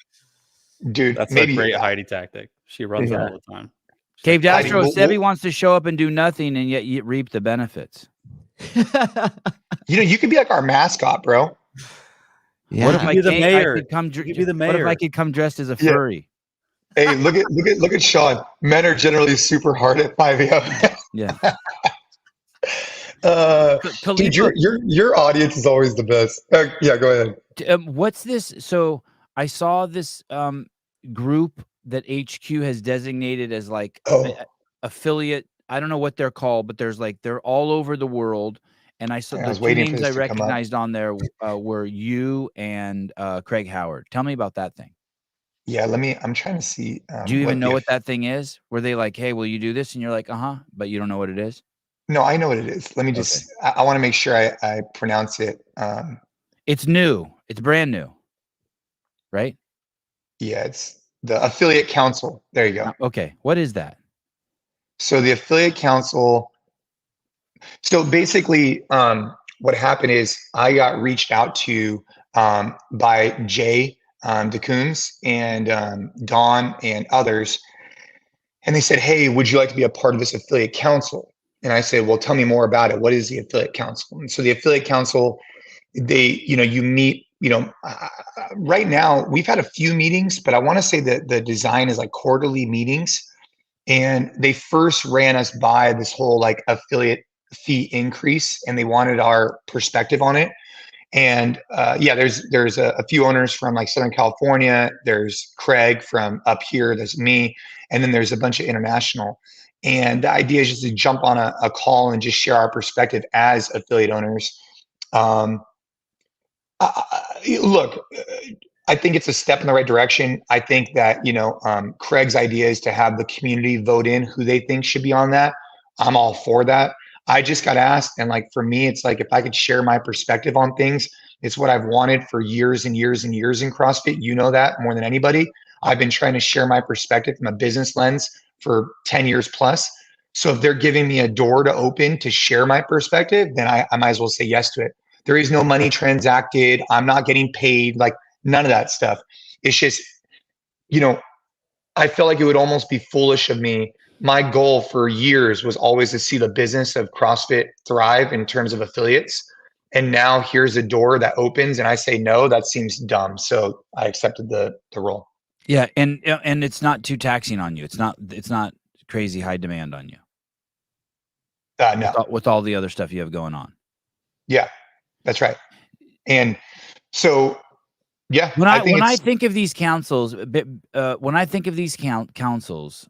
Dude, that's a great Heidi tactic. She runs it all the time. Cave Dastro, Sebi wants to show up and do nothing and yet you reap the benefits. You could be like our mascot, bro. Yeah. What if I could come What if I could come dressed as a furry? Hey, look at Sean. Men are generally super hard at 5 a.m. Yeah. Dude, your audience is always the best. Yeah, go ahead. What's this? So I saw this group that HQ has designated as like affiliate. I don't know what they're called, but they're all over the world. And I saw the two names I recognized on there were you and Craig Howard. Tell me about that thing. Yeah, I'm trying to see. Do you even know what that thing is? Were they like, hey, will you do this? And you're like, but you don't know what it is? No, I know what it is. Let me just, I want to make sure I pronounce it. It's new. It's brand new. Right? Yeah, it's the Affiliate Council. There you go. Okay. What is that? So the Affiliate Council. So basically, what happened is I got reached out to by Jay DeCoons and Don and others. And they said, hey, would you like to be a part of this affiliate council? And I said, well, tell me more about it. What is the affiliate council? And so the affiliate council, you meet, right now we've had a few meetings, but I want to say that the design is like quarterly meetings. And they first ran us by this whole like affiliate fee increase and they wanted our perspective on it. And there's a few owners from like Southern California. There's Craig from up here. There's me, and then there's a bunch of international. And the idea is just to jump on a call and just share our perspective as affiliate owners. Look, I think it's a step in the right direction. I think that Craig's idea is to have the community vote in who they think should be on that. I'm all for that. I just got asked, and like for me, it's like if I could share my perspective on things, it's what I've wanted for years and years and years in CrossFit. You know that more than anybody. I've been trying to share my perspective from a business lens for 10 years plus. So if they're giving me a door to open to share my perspective, then I might as well say yes to it. There is no money transacted. I'm not getting paid, like none of that stuff. It's just, I feel like it would almost be foolish of me. My goal for years was always to see the business of CrossFit thrive in terms of affiliates. And now here's a door that opens and I say, no, that seems dumb. So I accepted the role. Yeah. And it's not too taxing on you. It's not crazy high demand on you. No. With all the other stuff you have going on. Yeah, that's right. And so, yeah. When I think of these councils, councils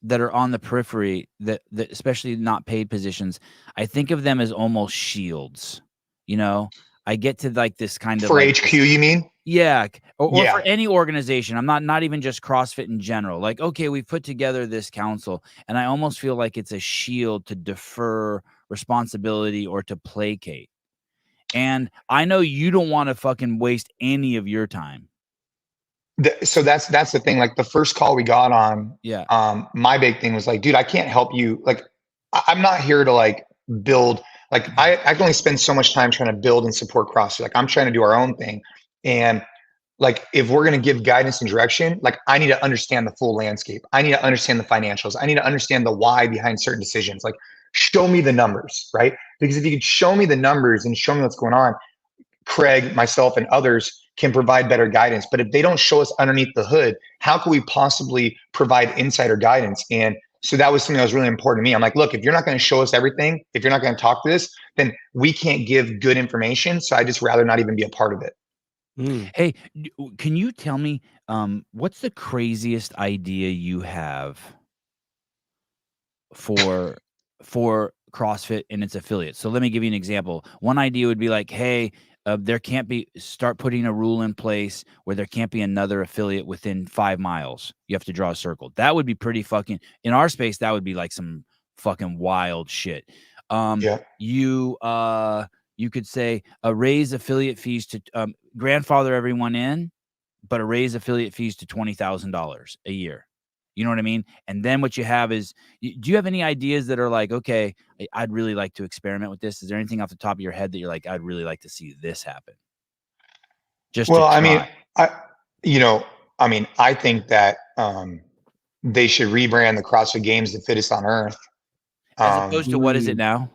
that are on the periphery, that especially not paid positions, I think of them as almost shields. I get to like this kind of for HQ, you mean? Yeah, or for any organization. I'm not even just CrossFit in general. Like, okay, we've put together this council, and I almost feel like it's a shield to defer responsibility or to placate. And I know you don't want to fucking waste any of your time. So that's the thing. Like the first call we got on, my big thing was like, dude, I can't help you. Like, I'm not here to like build. Like I can only spend so much time trying to build and support CrossFit. Like I'm trying to do our own thing. And like, if we're going to give guidance and direction, like I need to understand the full landscape. I need to understand the financials. I need to understand the why behind certain decisions. Like show me the numbers, right? Because if you could show me the numbers and show me what's going on, Craig, myself, and others can provide better guidance. But if they don't show us underneath the hood, how can we possibly provide insider guidance? And so that was something that was really important to me. I'm like, look, if you're not going to show us everything, if you're not going to talk to this, then we can't give good information. So I just rather not even be a part of it. Hey, can you tell me what's the craziest idea you have for CrossFit and its affiliates? So let me give you an example. One idea would be like, hey, there can't be, start putting a rule in place where there can't be another affiliate within 5 miles. You have to draw a circle. That would be pretty fucking, in our space, that would be like some fucking wild shit. You could say raise affiliate fees to grandfather everyone in, but raise affiliate fees to $20,000 a year. You know what I mean? And then what you have is, do you have any ideas that are like, okay, I'd really like to experiment with this? Is there anything off the top of your head that you're like, I'd really like to see this happen? Just well, I mean, I think that they should rebrand the CrossFit Games the fittest on earth. As opposed to what is it now?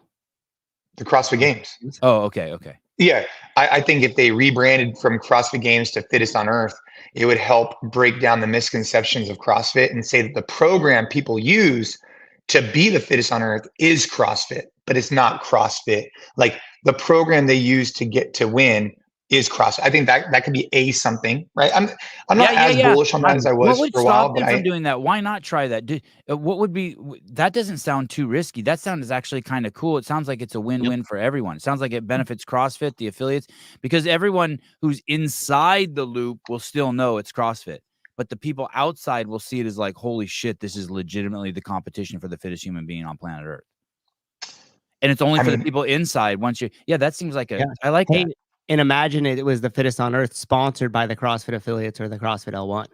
The CrossFit Games. Oh, okay. Yeah, I think if they rebranded from CrossFit Games to Fittest on Earth, it would help break down the misconceptions of CrossFit and say that the program people use to be the fittest on earth is CrossFit, but it's not CrossFit. Like the program they use to get to win is CrossFit. I think that could be something, right? I'm not as bullish on that as I was for a while. What would stop them from doing that? Why not try that? What would be, that doesn't sound too risky. That sounds actually kind of cool. It sounds like it's a win-win for everyone. It sounds like it benefits CrossFit, the affiliates, because everyone who's inside the loop will still know it's CrossFit. But the people outside will see it as like, holy shit, this is legitimately the competition for the fittest human being on planet Earth. And it's only for the people inside. That seems like I like that. And imagine it was the fittest on earth sponsored by the CrossFit affiliates or the CrossFit L1.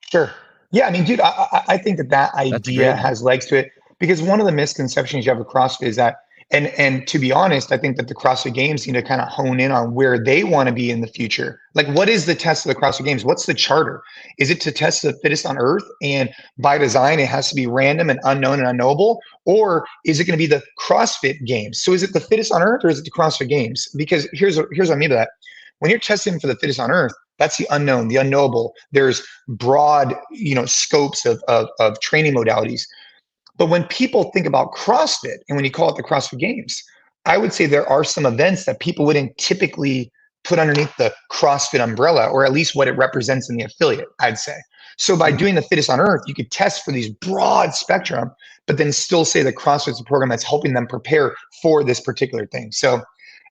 Sure. Yeah. I mean, dude, I think that idea has legs to it, because one of the misconceptions you have with CrossFit is that, and to be honest, I think that the CrossFit Games need to kind of hone in on where they want to be in the future. Like, what is the test of the CrossFit Games? What's the charter? Is it to test the fittest on earth, and by design it has to be random and unknown and unknowable? Or is it going to be the CrossFit Games? So is it the fittest on earth, or is it the CrossFit Games? Because here's what I mean by that. When you're testing for the fittest on earth, that's the unknown, the unknowable. There's broad, scopes of training modalities. But when people think about CrossFit and when you call it the CrossFit Games, I would say there are some events that people wouldn't typically put underneath the CrossFit umbrella, or at least what it represents in the affiliate, I'd say. So by doing the fittest on earth, you could test for these broad spectrum, but then still say that CrossFit's a program that's helping them prepare for this particular thing. So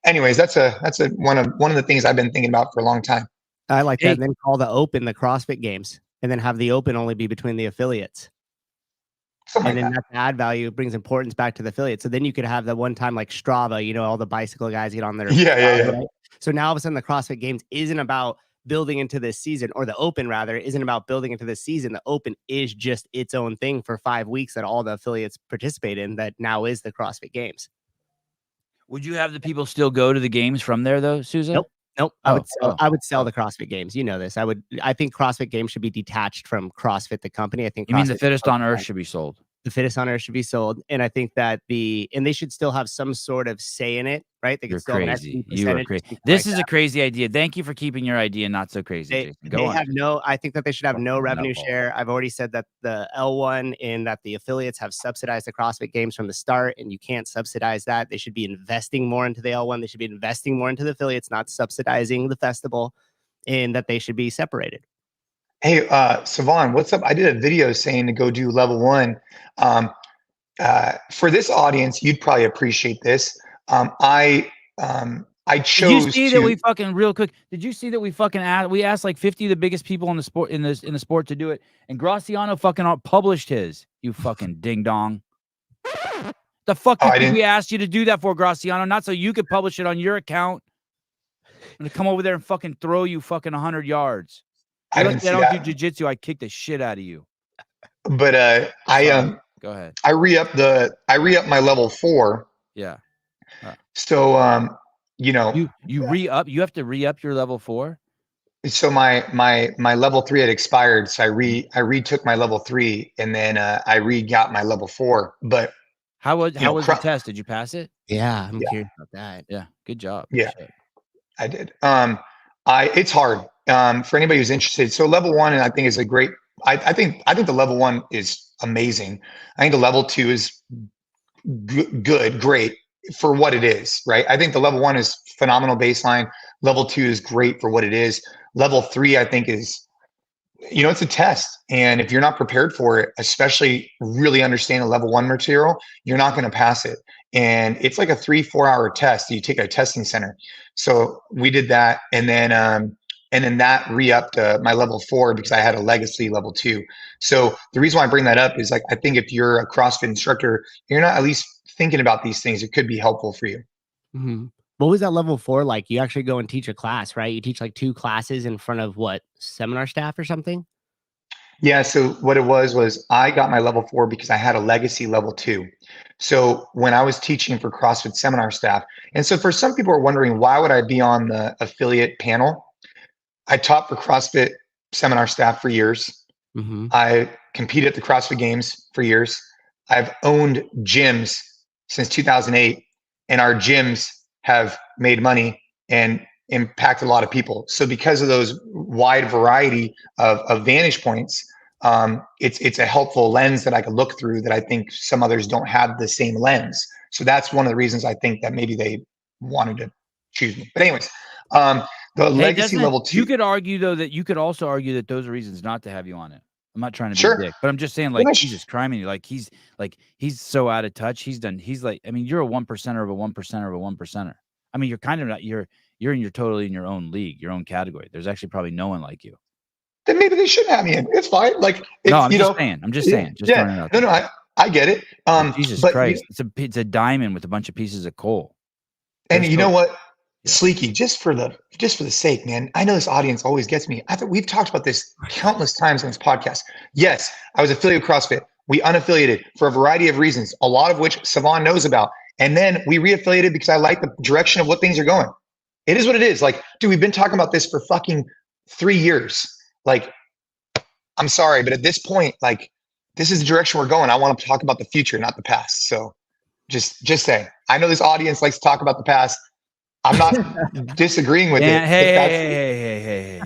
anyways, that's one of the things I've been thinking about for a long time. I like that. And then call the Open the CrossFit Games, and then have the Open only be between the affiliates. And then that's add value. It brings importance back to the affiliate. So then you could have the one time like Strava, all the bicycle guys get on there. Yeah. Right? So now all of a sudden the CrossFit Games isn't about building into this season, or the Open rather isn't about building into this season. The Open is just its own thing for 5 weeks that all the affiliates participate in, that now is the CrossFit Games. Would you have the people still go to the games from there though, Susan? Nope. I would sell the CrossFit Games. You know this. I think CrossFit Games should be detached from CrossFit, the company. I think you mean the fittest on earth should be sold. The fittest on earth should be sold. And I think that and they should still have some sort of say in it, right? They could still crazy. You are crazy. This is a crazy idea. Thank you for keeping your idea not so crazy. I think that they should have no revenue share. I've already said that the L1 and that the affiliates have subsidized the CrossFit Games from the start, and you can't subsidize that. They should be investing more into the L1. They should be investing more into the affiliates, not subsidizing the festival, and that they should be separated. Hey, Sevan, what's up? I did a video saying to go do level 1. For this audience, you'd probably appreciate this. I chose. Did you see that we fucking real quick? Did you see that we asked like 50 of the biggest people in the sport in the sport to do it, and Graciano fucking published his. You fucking ding dong. The fuck did we ask you to do that for, Graciano? Not so you could publish it on your account. I'm gonna come over there and fucking throw you fucking 100 yards. I don't do JiuJitsu. I kick the shit out of you. But go ahead. I re-up my level 4. Yeah. So you re-up. You have to re-up your level 4. So my level 3 had expired, so I retook my level 3, and then I got my level 4. But how was the test? Did you pass it? Yeah, I'm curious about that. Yeah, good job. Yeah, I did. It's hard. For anybody who's interested. So level 1, and I think is a great. I think the level 1 is amazing. I think the level 2 is great for what it is, right? I think the level 1 is phenomenal baseline. Level 2 is great for what it is. Level 3, I think, is, it's a test. And if you're not prepared for it, especially really understanding level 1 material, you're not going to pass it. And it's like a 3-4 hour test. You take a testing center. So we did that. And then that re-upped my level 4 because I had a legacy level 2. So the reason why I bring that up is, like, I think if you're a CrossFit instructor, you're not at least thinking about these things, it could be helpful for you. Mm-hmm. What was that level 4 like? You actually go and teach a class, right? You teach like 2 classes in front of what, seminar staff or something? Yeah. So what it was I got my level 4 because I had a legacy level 2. So when I was teaching for CrossFit seminar staff, and so for some people are wondering, why would I be on the affiliate panel? I taught for CrossFit seminar staff for years. Mm-hmm. I competed at the CrossFit Games for years. I've owned gyms since 2008, and our gyms have made money and impacted a lot of people. So because of those wide variety of vantage points, it's a helpful lens that I could look through that I think some others don't have the same lens. So that's one of the reasons I think that maybe they wanted to choose me. But anyways, the legacy level 2. You could argue, though, that you could also argue that those are reasons not to have you on it. I'm not trying to be Sure. a dick, but I'm just saying, like, Jesus Christ, he's so out of touch. He's like, I mean, you're a 1%er of a 1%er of a 1%er. I mean, you're kind of not, you're totally in your own league, your own category. There's actually probably no one like you. Then maybe they shouldn't have me in. It's fine. Like, no, I'm just saying. Just throwing it out there. No, I get it. Jesus Christ, it's a diamond with a bunch of pieces of coal. And you know what? Yeah. Sleeky, just for the sake, man. I know this audience always gets me. I thought we've talked about this countless times on this podcast. Yes, I was affiliated with CrossFit. We unaffiliated for a variety of reasons, a lot of which Sevan knows about. And then we reaffiliated because I like the direction of what things are going. It is what it is. Like, dude, we've been talking about this for fucking 3 years. Like, I'm sorry, but at this point, like, this is the direction we're going. I want to talk about the future, not the past. So just say, I know this audience likes to talk about the past. I'm not disagreeing with it. Hey.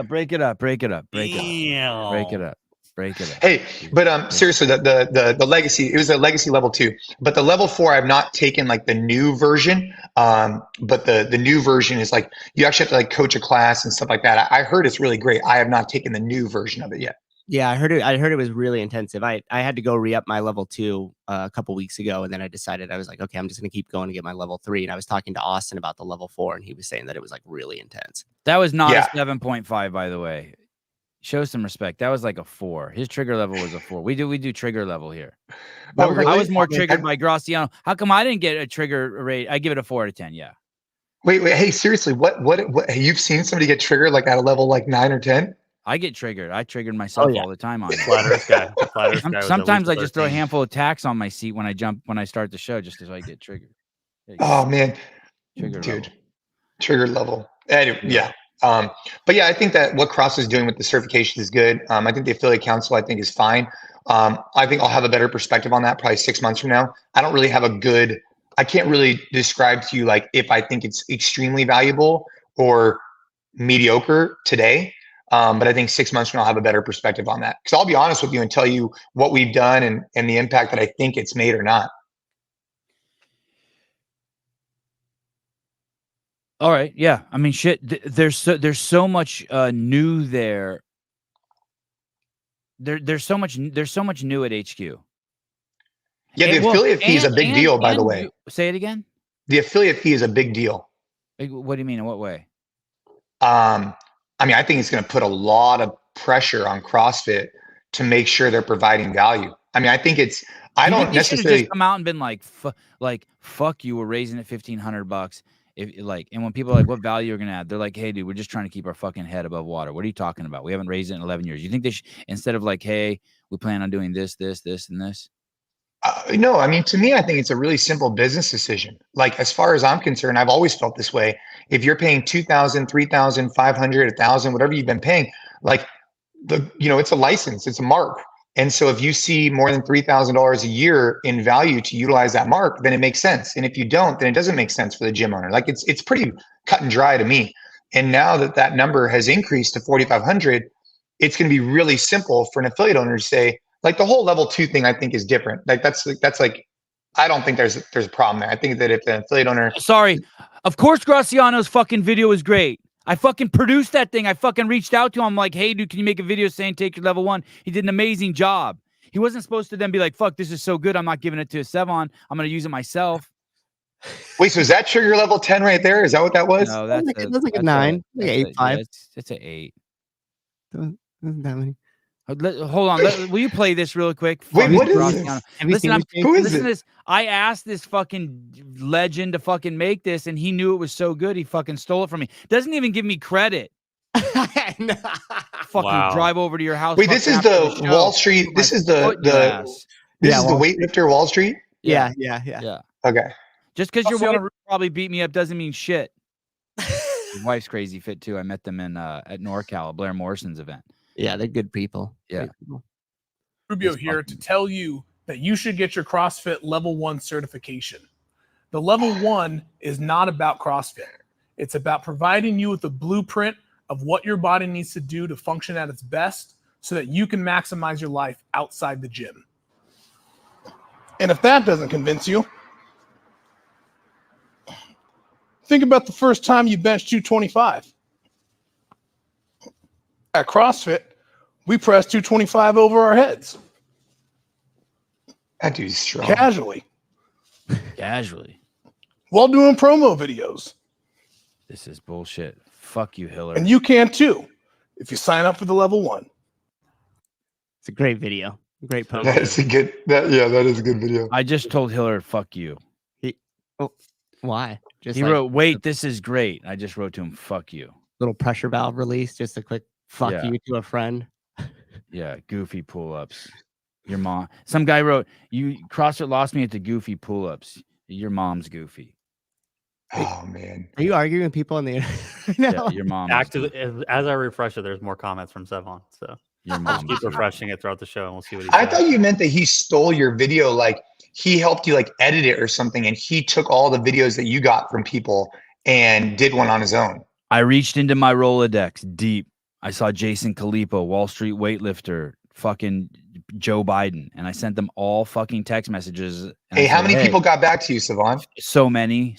Break it up. Hey, but seriously, the legacy, it was a legacy level 2, but the level 4, I've not taken like the new version. But the new version is like, you actually have to like coach a class and stuff like that. I heard it's really great. I have not taken the new version of it yet. Yeah, I heard it was really intensive. I had to go re-up my level 2 a couple weeks ago, and then I decided, I was like, okay, I'm just gonna keep going to get my level 3. And I was talking to Austin about the level 4, and he was saying that it was like really intense. That was not a 7.5, by the way. Show some respect. That was like a 4. His trigger level was a 4. We do trigger level here. Oh, really? I was more triggered by Graciano. How come I didn't get a trigger rate? I give it a 4 out of 10. Yeah. Wait. Hey, seriously, what you've seen somebody get triggered like at a level like 9 or 10? I get triggered. I triggered myself all the time on it. Flat Earth guy. Sometimes I just throw a handful of tacks on my seat when I start the show, just so I get triggered. Oh man, trigger level. Anyway, yeah. But yeah, I think that what Cross is doing with the certification is good. I think the affiliate council, I think, is fine. I think I'll have a better perspective on that probably 6 months from now. I don't really have I can't really describe to you like if I think it's extremely valuable or mediocre today. But I think 6 months from now, I'll have a better perspective on that. Because I'll be honest with you and tell you what we've done and the impact that I think it's made or not. All right. Yeah. I mean, shit. There's so much new there. There's so much new at HQ. Yeah, the affiliate fee is a big deal, by the way. Say it again. The affiliate fee is a big deal. What do you mean? In what way? I mean, I think it's going to put a lot of pressure on CrossFit to make sure they're providing value. I mean, I think I don't necessarily just come out and been like, fuck you, we're raising it $1,500. And when people are like, what value are going to add? They're like, hey, dude, we're just trying to keep our fucking head above water. What are you talking about? We haven't raised it in 11 years. You think they should, instead of like, hey, we plan on doing this, and this? No, I mean, to me, I think it's a really simple business decision. Like, as far as I'm concerned, I've always felt this way. If you're paying $2,000, $3,000, $500, $1,000, whatever you've been paying, like it's a license, it's a mark. And so if you see more than $3,000 a year in value to utilize that mark, then it makes sense. And if you don't, then it doesn't make sense for the gym owner. Like it's pretty cut and dry to me. And now that number has increased to 4,500, it's going to be really simple for an affiliate owner to say, like, the whole level 2 thing, I think, is different. Like that's like I don't think there's a problem there. I think that if an affiliate owner, Sorry, of course Graciano's fucking video is great. I fucking produced that thing. I fucking reached out to him like, hey, dude, can you make a video saying take your level 1? He did an amazing job. He wasn't supposed to then be like, fuck, this is so good, I'm not giving it to Sevan. I'm going to use it myself. wait, so is that trigger level 10 right there? Is that what that was? No, That's like a 9, like 8.5. It's an 8. Wasn't that many. Hold on. Will you play this real quick? Wait, what is Graciano. this? Listen, Who is listen to it? this. I asked this fucking legend to fucking make this, and he knew it was so good. He fucking stole it from me. Doesn't even give me credit. No. Fucking Wow. drive over to your house. Wait, this is fucking the after show. Wall Street. Put my This is the foot in your ass. this Yeah, is the weightlifter Wall Street. Yeah. Yeah. Okay. Just because you're Also- one probably beat me up doesn't mean shit. His wife's crazy fit too. I met them in at NorCal, Blair Morrison's event. Yeah, they're good people. Yeah. Great people. Rubio here to tell you that you should get your CrossFit Level 1 certification. The Level 1 is not about CrossFit. It's about providing you with a blueprint of what your body needs to do to function at its best so that you can maximize your life outside the gym. And if that doesn't convince you, think about the first time you benched 225. At CrossFit, we press 225 over our heads, That dude's strong. casually, Casually. while doing promo videos. This is bullshit. Fuck you, Hiller. And you can too, if you sign up for the Level 1. It's a great video. Great post. That's a good. That is a good video. I just told Hiller, fuck you. Why? Just He like wrote, wait, this is great. I just wrote to him, fuck you. little pressure valve release, just a quick fuck Yeah. you to a friend. Yeah, goofy pull-ups. Your mom. Some guy wrote, you CrossFit lost me at the goofy pull-ups. Your mom's goofy. Oh man. Are you arguing with people on the internet? No. Yeah, your mom. Active as I refresh it, there's more comments from Sevan. So Your I'll mom. just keep refreshing it throughout the show and we'll see what he I says. thought you meant that he stole your video, like he helped you like edit it or something, and he took all the videos that you got from people and did one on his own. I reached into my Rolodex deep. I saw Jason Khalipa, Wall Street weightlifter, fucking Joe Biden, and I sent them all fucking text messages. and I Hey, how said, many people got back to you, Sevan? So many.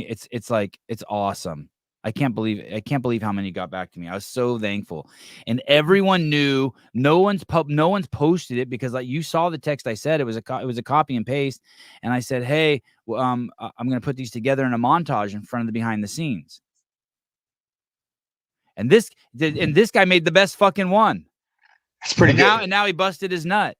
It's like it's awesome. I can't believe how many got back to me. I was so thankful, and everyone knew. No one's posted it because like you saw the text I said it was a copy and paste, and I said, hey, I'm gonna put these together in a montage in front of the behind the scenes. And this guy made the best fucking one. That's pretty good. And now he busted his nut.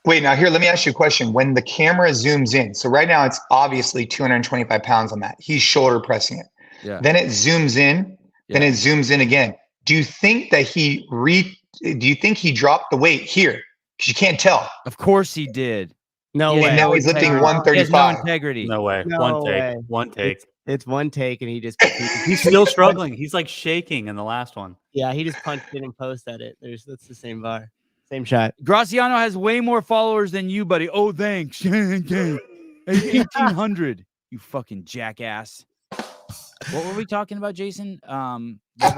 Wait, now here, let me ask you a question. When the camera zooms in, so right now it's obviously 225 pounds on that. He's shoulder pressing it. Yeah. Then it zooms in. Then Yeah. it zooms in again. Do you think that he dropped the weight here? Because you can't tell. Of course he did. No Yeah, way. And now he's lifting He has no 135. integrity. No way. No One take. way. One take. It's one take, and he just He's still struggling. He's like shaking in the last one. yeah, he just punched it and post at it. That's the same bar, same shot. Graciano has way more followers than you, buddy. Oh, thanks. 1,800. You fucking jackass. What were we talking about, Jason? I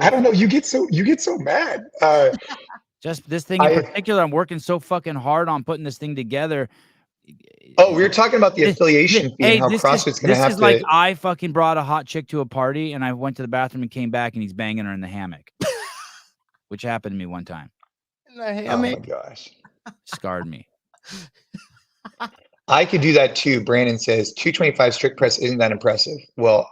don't know. You get so mad. Just this thing in particular. I'm working so fucking hard on putting this thing together. Oh, we were talking about the affiliation fee and how CrossFit's going to have This is to. like I fucking brought a hot chick to a party and I went to the bathroom and came back and he's banging her in the hammock, which happened to me one time. Oh my gosh. Scarred me. I could do that too. Brandon says 225 strict press isn't that impressive. Well,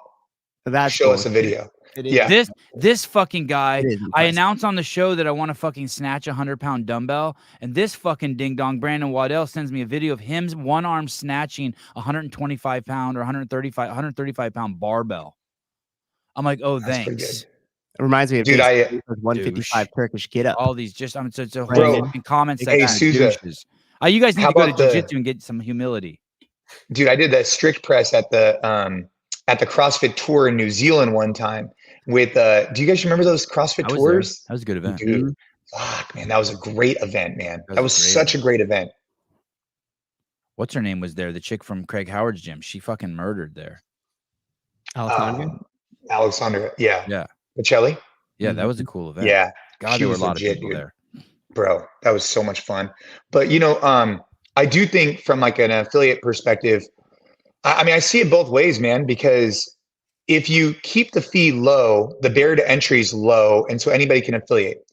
That's show us a video. It is. Yeah. This fucking guy, It is I impressive. announced on the show that I want to fucking snatch a 100-pound dumbbell, and this fucking ding dong Brandon Wadell sends me a video of him one arm snatching a 125-pound or 135-pound barbell. I'm like, oh, That's pretty thanks. good. It reminds me of Dude, his 155 douche. Turkish get up. All these just it's a Bro, whole fucking comment hey, section. of Souza, douches. You guys need how to go to about the- jiu-jitsu and get some humility. Dude, I did that strict press at the CrossFit tour in New Zealand one time with do you guys remember those CrossFit I was there. tours? That was a good event. Dude, fuck, man, that was a great event, man. That That was was great. such a great event. What's her name was there? The chick from Craig Howard's gym. She fucking murdered there. Alessandro? Alexander, yeah. Yeah. Michelli? Yeah, that was a cool event. Yeah. God, she there were a was lot legit, of people dude. there. Bro, that was so much fun. But you know, I do think from like an affiliate perspective, I mean, I see it both ways, man, because if you keep the fee low, the barrier to entry is low. And so anybody can affiliate.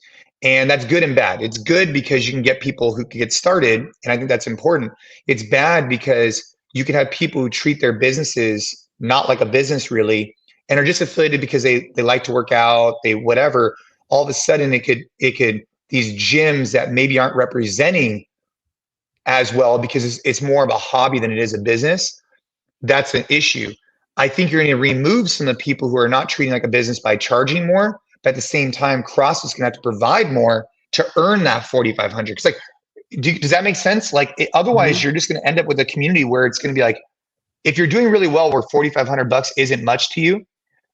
And that's good and bad. It's good because you can get people who can get started. And I think that's important. It's bad because you can have people who treat their businesses not like a business really, and are just affiliated because they like to work out, they whatever. All of a sudden it could these gyms that maybe aren't representing as well because it's more of a hobby than it is a business. That's an issue. I think you're going to remove some of the people who are not treating like a business by charging more, but at the same time, CrossFit's going to have to provide more to earn that 4,500. Because does that make sense? Like otherwise, you're just going to end up with a community where it's going to be like, if you're doing really well, where $4,500 isn't much to you,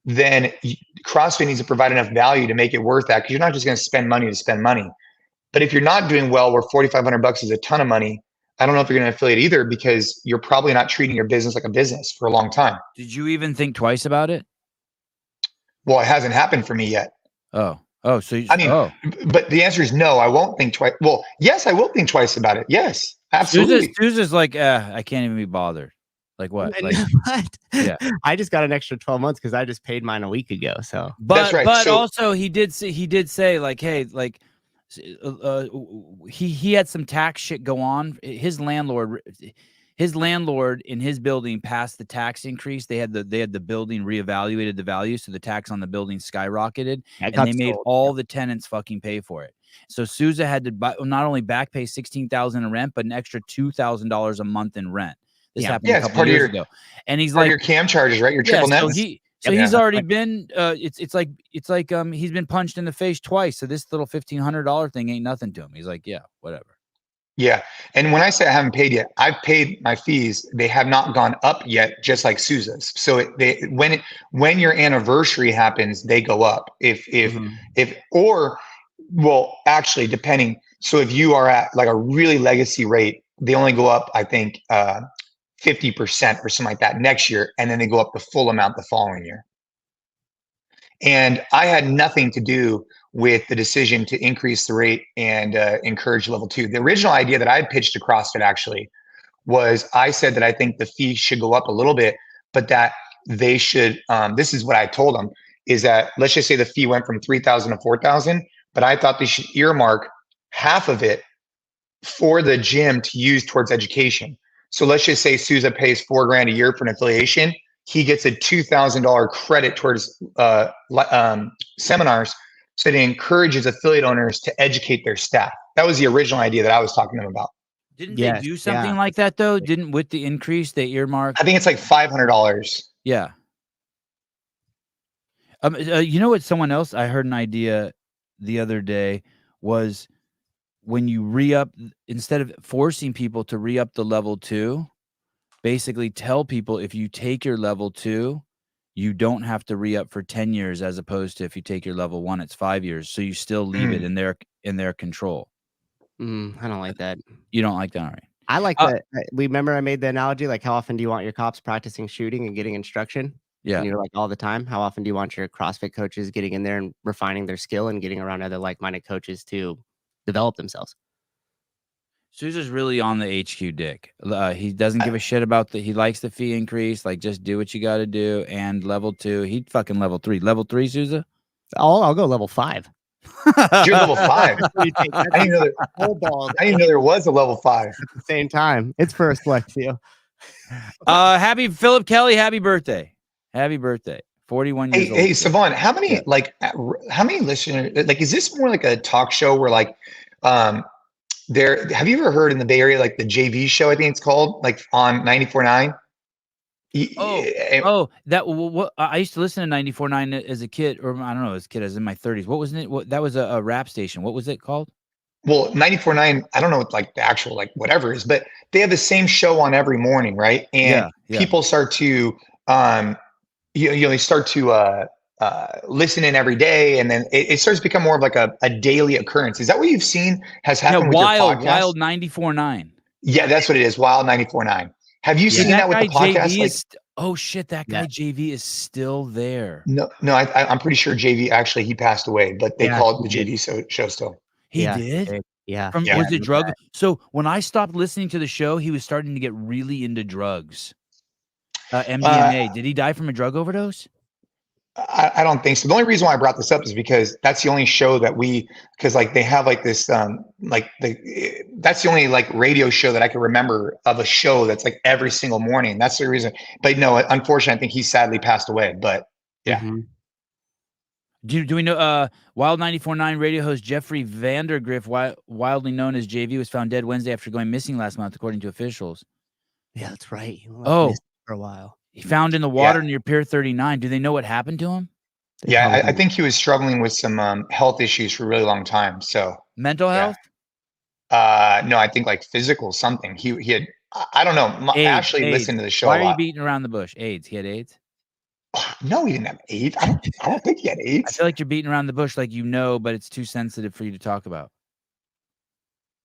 then CrossFit needs to provide enough value to make it worth that. Because you're not just going to spend money to spend money. But if you're not doing well, where $4,500 is a ton of money, I don't know if you're going to affiliate either because you're probably not treating your business like a business for a long time. Did you even think twice about it? Well, it hasn't happened for me yet. So but the answer is no, I won't think twice. Well, yes, I will think twice about it. Yes, absolutely. Susan's like, I can't even be bothered. Like what? Like, what? Yeah. I just got an extra 12 months because I just paid mine a week ago. So, That's right. But also he did say like, hey, like, he had some tax shit go on. His landlord in his building passed the tax increase. They had the building reevaluated the value, so the tax on the building skyrocketed, and they made all the tenants fucking pay for it. So Souza had to not only back pay $16,000 in rent, but an extra $2,000 a month in rent. This happened a couple years ago, and he's like, your cam charges, right? Your triple net. So he's already been. It's like he's been punched in the face twice. So this little $1,500 thing ain't nothing to him. He's like, yeah, whatever. Yeah, and when I say I haven't paid yet, I've paid my fees. They have not gone up yet, just like Souza's. So when your anniversary happens, they go up. Actually, depending. So if you are at like a really legacy rate, they only go up, I think, 50% or something like that next year, and then they go up the full amount the following year. And I had nothing to do with the decision to increase the rate and encourage level 2. The original idea that I had pitched to CrossFit actually was I said that I think the fee should go up a little bit, but that they should, this is what I told them, is that let's just say the fee went from $3,000 to $4,000, but I thought they should earmark half of it for the gym to use towards education. So let's just say Souza pays $4,000 a year for an affiliation. He gets a $2,000 credit towards seminars. So it encourages affiliate owners to educate their staff. That was the original idea that I was talking to them about. Didn't they do something like that though? Didn't with the increase they earmarked? I think it's like $500. Yeah. You know what? Someone else, I heard an idea the other day was when you re-up, instead of forcing people to re-up the level 2, basically tell people if you take your level 2, you don't have to re-up for 10 years, as opposed to if you take your level 1, it's 5 years. So you still leave it in their control. I don't like that. You don't like that, all right? I like that. Remember I made the analogy, like how often do you want your cops practicing shooting and getting instruction? Yeah. And you're like all the time. How often do you want your CrossFit coaches getting in there and refining their skill and getting around other like-minded coaches to develop themselves? Souza's really on the HQ dick. He doesn't give a shit about he likes the fee increase. Like, just do what you got to do. And level 2, he'd fucking level 3. Level 3, Souza? I'll go level 5. You're level 5. I didn't know there was a level 5 at the same time. It's for a select few. Happy Philip Kelly, happy birthday. Happy birthday. 41 years old. Hey, Sevan, how many listeners, like, is this more like a talk show where like, have you ever heard in the Bay Area, like the JV show, I think it's called, like on 94.9? What I used to listen to 94.9 as a kid, or I don't know, as a kid, as in my 30s. What was it? That was a rap station. What was it called? Well, 94.9, I don't know what like the actual like whatever is, but they have the same show on every morning, right? And people start to they start to listen in every day, and then it starts to become more of like a daily occurrence. Is that what you've seen has happened with your podcast? Wild 94.9. Yeah, that's what it is. Wild 94.9. Have you seen that with the podcast? Oh shit, that guy JV is still there. No, I'm pretty sure JV actually he passed away, but they call it the JV show still. He did? Yeah. Was it drug? So when I stopped listening to the show, he was starting to get really into drugs. MDMA. Did he die from a drug overdose? I don't think so. The only reason why I brought this up is because that's the only show that because like they have like this, that's the only like radio show that I can remember of a show that's like every single morning. That's the reason. But no, unfortunately, I think he sadly passed away. But yeah. Mm-hmm. Do we know Wild 94.9 radio host Jeffrey Vandergriff, wildly known as JV, was found dead Wednesday after going missing last month, according to officials. Yeah, that's right. He went missing for a while. He found in the water near Pier 39. Do they know what happened to him? Yeah, I think he was struggling with some health issues for a really long time. So mental health? No, I think like physical something. He had, I don't know. Ashley listened to the show. Why are you beating around the bush? AIDS. He had AIDS? No, he didn't have AIDS. I don't think he had AIDS. I feel like you're beating around the bush, like but it's too sensitive for you to talk about.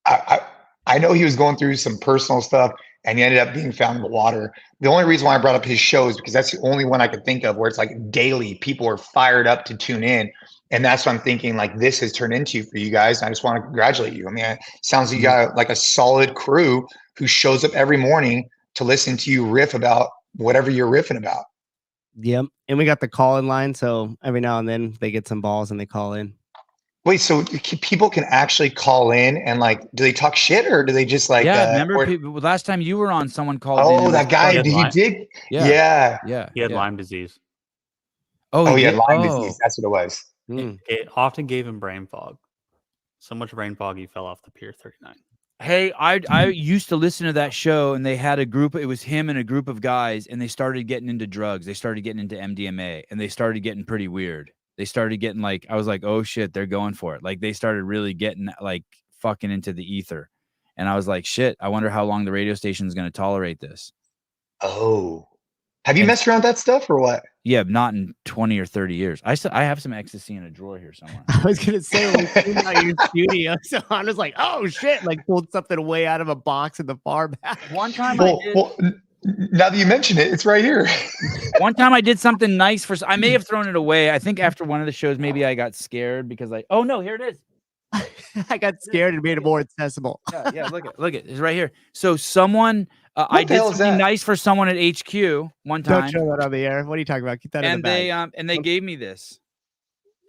I know he was going through some personal stuff, and he ended up being found in the water. The only reason why I brought up his show is because that's the only one I could think of where it's like daily people are fired up to tune in. And that's what I'm thinking, like, this has turned into for you guys. And I just want to congratulate you. I mean, it sounds like you got like a solid crew who shows up every morning to listen to you riff about whatever you're riffing about. Yep. And we got the call-in line. So every now and then they get some balls and they call in. Wait, so people can actually call in and like, do they talk shit or do they just like? Yeah, remember last time you were on, someone called in. Oh, that guy, he did? Yeah. He had Lyme disease. Oh, he had Lyme disease. That's what it was. It often gave him brain fog. So much brain fog, he fell off the Pier 39. Hey, I used to listen to that show, and they had a group. It was him and a group of guys, and they started getting into drugs. They started getting into MDMA, and they started getting pretty weird. They started getting like, I was like, oh shit, they're going for it. Like they started really getting like fucking into the ether. And I was like, shit, I wonder how long the radio station is going to tolerate this. Oh, have you messed around with that stuff or what? Yeah, not in 20 or 30 years. I have some ecstasy in a drawer here somewhere. I was going to say, when we came out of your studio, so I was like, oh shit, like pulled something way out of a box in the far back. One time now that you mention it, it's right here. One time I did something nice I may have thrown it away. I think after one of the shows, maybe I got scared because oh no, here it is. I got scared and made it more accessible. Yeah, look at it's right here. So someone, I did something nice for someone at HQ one time. Don't show that on the air. What are you talking about? Keep that in the bag. And they gave me this.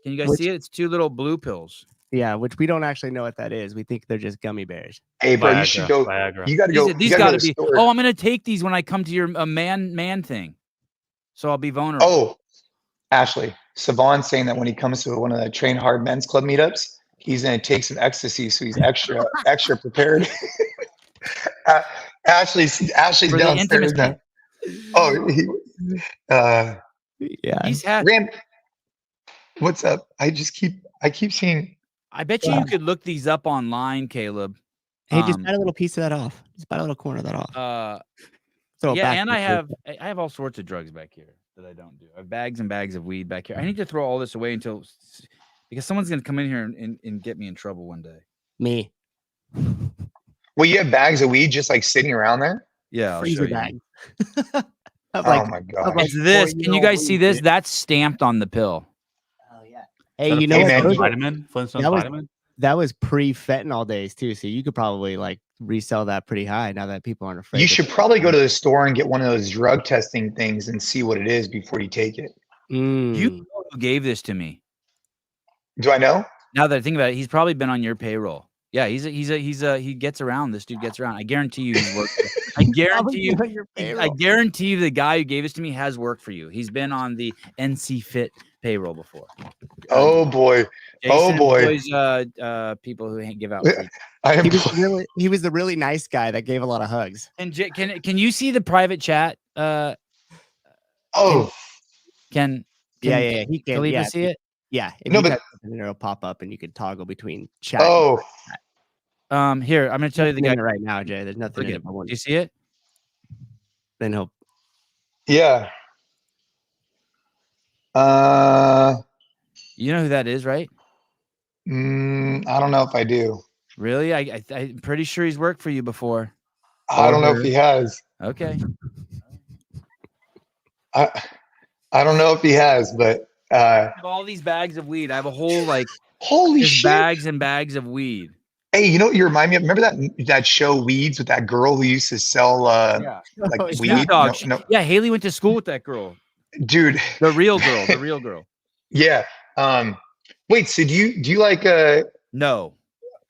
Can you guys see it? It's 2 little blue pills. Yeah, which we don't actually know what that is. We think they're just gummy bears. Hey, bro, you should go. Viagra. You got to go. These got to be. Oh, I'm gonna take these when I come to your man thing, so I'll be vulnerable. Oh, Ashley, Sevan's saying that when he comes to one of the Train Hard Men's Club meetups, he's gonna take some ecstasy, so he's extra prepared. Ashley's downstairs now. Oh, yeah. He's had. What's up? I keep seeing. I bet you could look these up online, Caleb. Hey, just bite a little piece of that off. Just bite a little corner of that off. And I have all sorts of drugs back here that I don't do. I have bags and bags of weed back here. I need to throw all this away because someone's gonna come in here and get me in trouble one day. Me. Well, you have bags of weed just like sitting around there? Yeah, I'll show you. Bag. Oh my god! It's this. Can you guys see this? That's stamped on the pill. Hey, you know what? Vitamin? Flintstone vitamin? That was pre-fentanyl days too, so you could probably like resell that pretty high now that people aren't afraid. You should probably go to the store and get one of those drug testing things and see what it is before you take it. You know who gave this to me? Do I know? Now that I think about it, he's probably been on your payroll. Yeah, he gets around. This dude gets around. I guarantee you he's worked. I guarantee you the guy who gave this to me has worked for you. He's been on the NC Fit payroll before. Oh boy. Jason employs, people who give out. He was the really nice guy that gave a lot of hugs. And can you see the private chat? Can he can. Khalipa see it? Yeah. It'll pop up and you could toggle between chat. Oh. Here, I'm gonna tell you the guy right now, Jay. There's nothing in it. Do you see it? Then he'll. Yeah. You know who that is, right? I don't know if I do. Really? I'm pretty sure he's worked for you before. I don't know if he has. Okay. I don't know if he has, but I have all these bags of weed. I have a whole holy shit, bags and bags of weed. Hey, you know what you remind me of? Remember that show Weeds with that girl who used to sell Yeah. like Oh, weed? Snoop Dogg. No, Yeah, Haley went to school with that girl. dude. The real girl. The real girl. Yeah. Wait, so do you like No.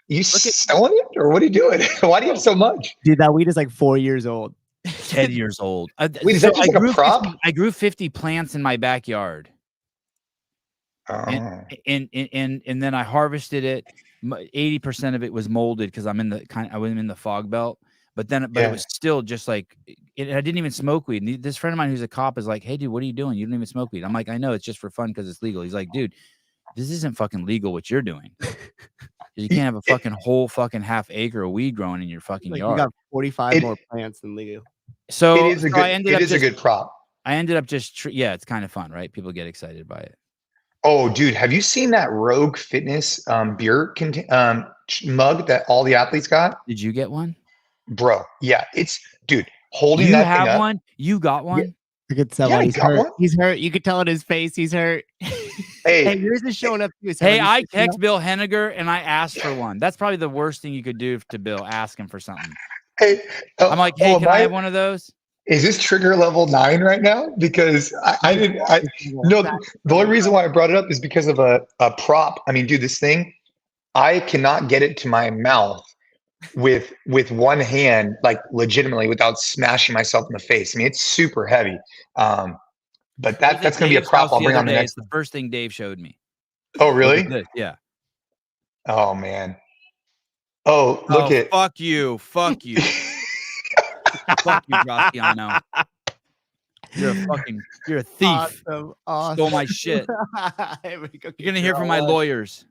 you selling it or what are you doing? Why do you have so much? Dude, that weed is like 4 years old. 10 years old. Wait, is that just like a prop? I grew 50 plants in my backyard. Oh. And then I harvested it. 80% of it was molded because I was in the fog belt. But it was still just like I didn't even smoke weed. And this friend of mine who's a cop is like, "Hey, dude, what are you doing? You don't even smoke weed." I'm like, "I know, it's just for fun because it's legal." He's like, "Dude, this isn't fucking legal what you're doing. You can't have a fucking whole fucking half acre of weed growing in your fucking Like yard." you got 45 more plants than legal. So It is a good prop. I ended up just it's kind of fun, right? People get excited by it. Oh, dude, have you seen that Rogue Fitness beer mug that all the athletes got? Did you get one? Bro, yeah, it's dude holding You that have thing up. one? You got one? Yeah. Look at Sevan. Yeah, I He's got hurt. one. He's hurt. You could tell in his face he's hurt. Hey, Hey, yours is showing up too. Hey, Sevan. I text Bill Henniger and I asked for one. That's probably the worst thing you could do to Bill. Ask him for something. hey, I'm like, "Hey, can I have one of those?" Is this trigger level 9 right now? Because the only reason why I brought it up is because of a prop. I mean, dude, this thing, I cannot get it to my mouth with one hand, like legitimately, without smashing myself in the face. I mean, it's super heavy. But that's going to be a prop I'll bring on the next. It's the first thing Dave showed me. Oh, Look really? at this. Yeah. Oh, man. Oh, look at. Fuck you. Fuck you. Fuck you, Graciano. You're a thief. Awesome. Stole my shit. You're gonna hear from my lawyers.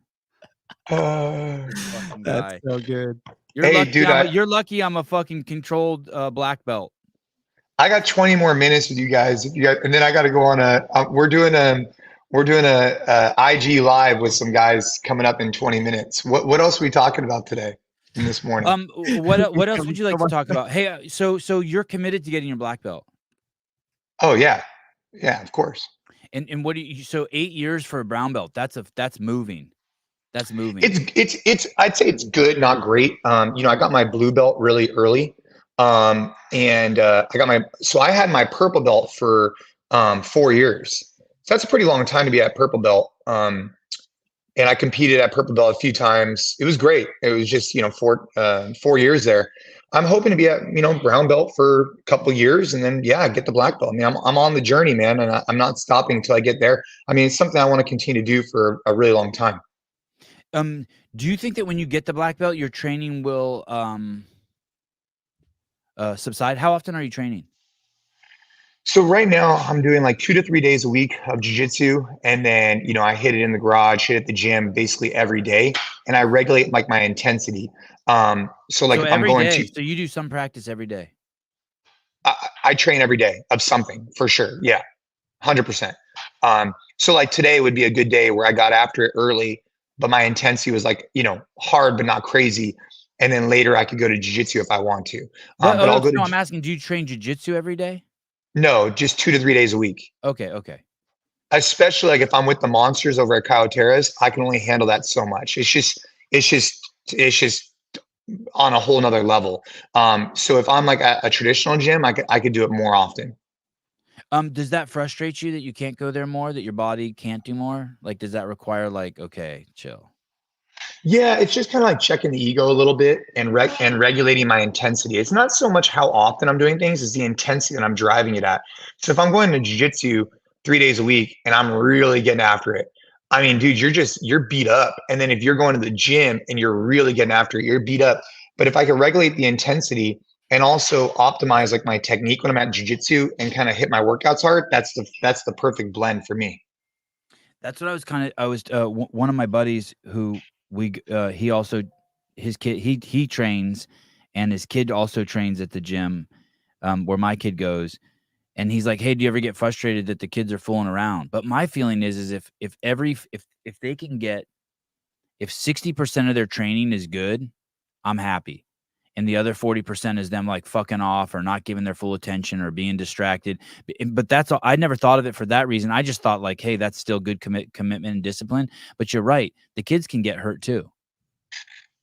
Fucking guy. That's so good. You're Hey, lucky. dude, You're lucky. I'm a fucking controlled black belt. I got 20 more minutes with you guys. And then I got to go on we're doing a IG live with some guys coming up in 20 minutes. What else are we talking about today and this morning? What else would you like to talk about? Hey, so you're committed to getting your black belt? Oh yeah, of course. And what do you? So 8 years for a brown belt. That's moving. That's moving. It's I'd say it's good, not great. I got my blue belt really early. I had my purple belt for 4 years. So that's a pretty long time to be at purple belt. And I competed at purple belt a few times. It was great. It was just, 4 years there. I'm hoping to be at, brown belt for a couple of years and then, get the black belt. I mean, I'm on the journey, man, and I'm not stopping until I get there. I mean, it's something I want to continue to do for a really long time. Do you think that when you get the black belt, your training will subside? How often are you training? So right now I'm doing like 2 to 3 days a week of jiu-jitsu. And then, I hit it in the garage, hit it at the gym basically every day. And I regulate like my intensity. So if I'm going so you do some practice every day. I train every day of something for sure. Yeah. 100%. So like today would be a good day where I got after it early, but my intensity was like, hard, but not crazy. And then later I could go to jiu-jitsu if I want to. I'm asking, do you train jiu-jitsu every day? No, just 2 to 3 days a week. Okay. Especially like if I'm with the monsters over at Coyoteras, I can only handle that so much. It's just on a whole nother level. So if I'm like at a traditional gym, I could do it more often. Does that frustrate you that you can't go there more, that your body can't do more? Like, does that require like, okay, chill? Yeah, it's just kind of like checking the ego a little bit and regulating my intensity. It's not so much how often I'm doing things, it's the intensity that I'm driving it at. So if I'm going to jiu-jitsu 3 days a week and I'm really getting after it, I mean, dude, you're beat up. And then if you're going to the gym and you're really getting after it, you're beat up. But if I can regulate the intensity and also optimize like my technique when I'm at jiu-jitsu and kind of hit my workouts hard, that's the perfect blend for me. That's what I was one of my buddies who he also, his kid, he trains and his kid also trains at the gym where my kid goes. And he's like, "Hey, do you ever get frustrated that the kids are fooling around?" But my feeling is if they can get, if 60% of their training is good, I'm happy. And the other 40% is them like fucking off or not giving their full attention or being distracted. But that's all. I never thought of it for that reason. I just thought like, hey, that's still good commitment and discipline. But you're right. The kids can get hurt too.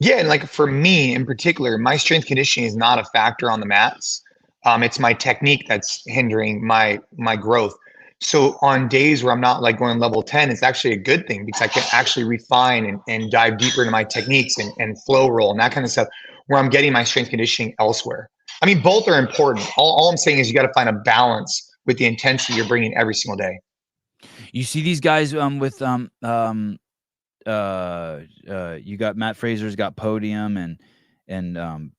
Yeah, and like for me in particular, my strength conditioning is not a factor on the mats. It's my technique that's hindering my growth. So on days where I'm not like going level 10, it's actually a good thing because I can actually refine and dive deeper into my techniques and flow roll and that kind of stuff where I'm getting my strength conditioning elsewhere. I mean, both are important. All I'm saying is you got to find a balance with the intensity you're bringing every single day. You see these guys with you got Matt Fraser's got Podium and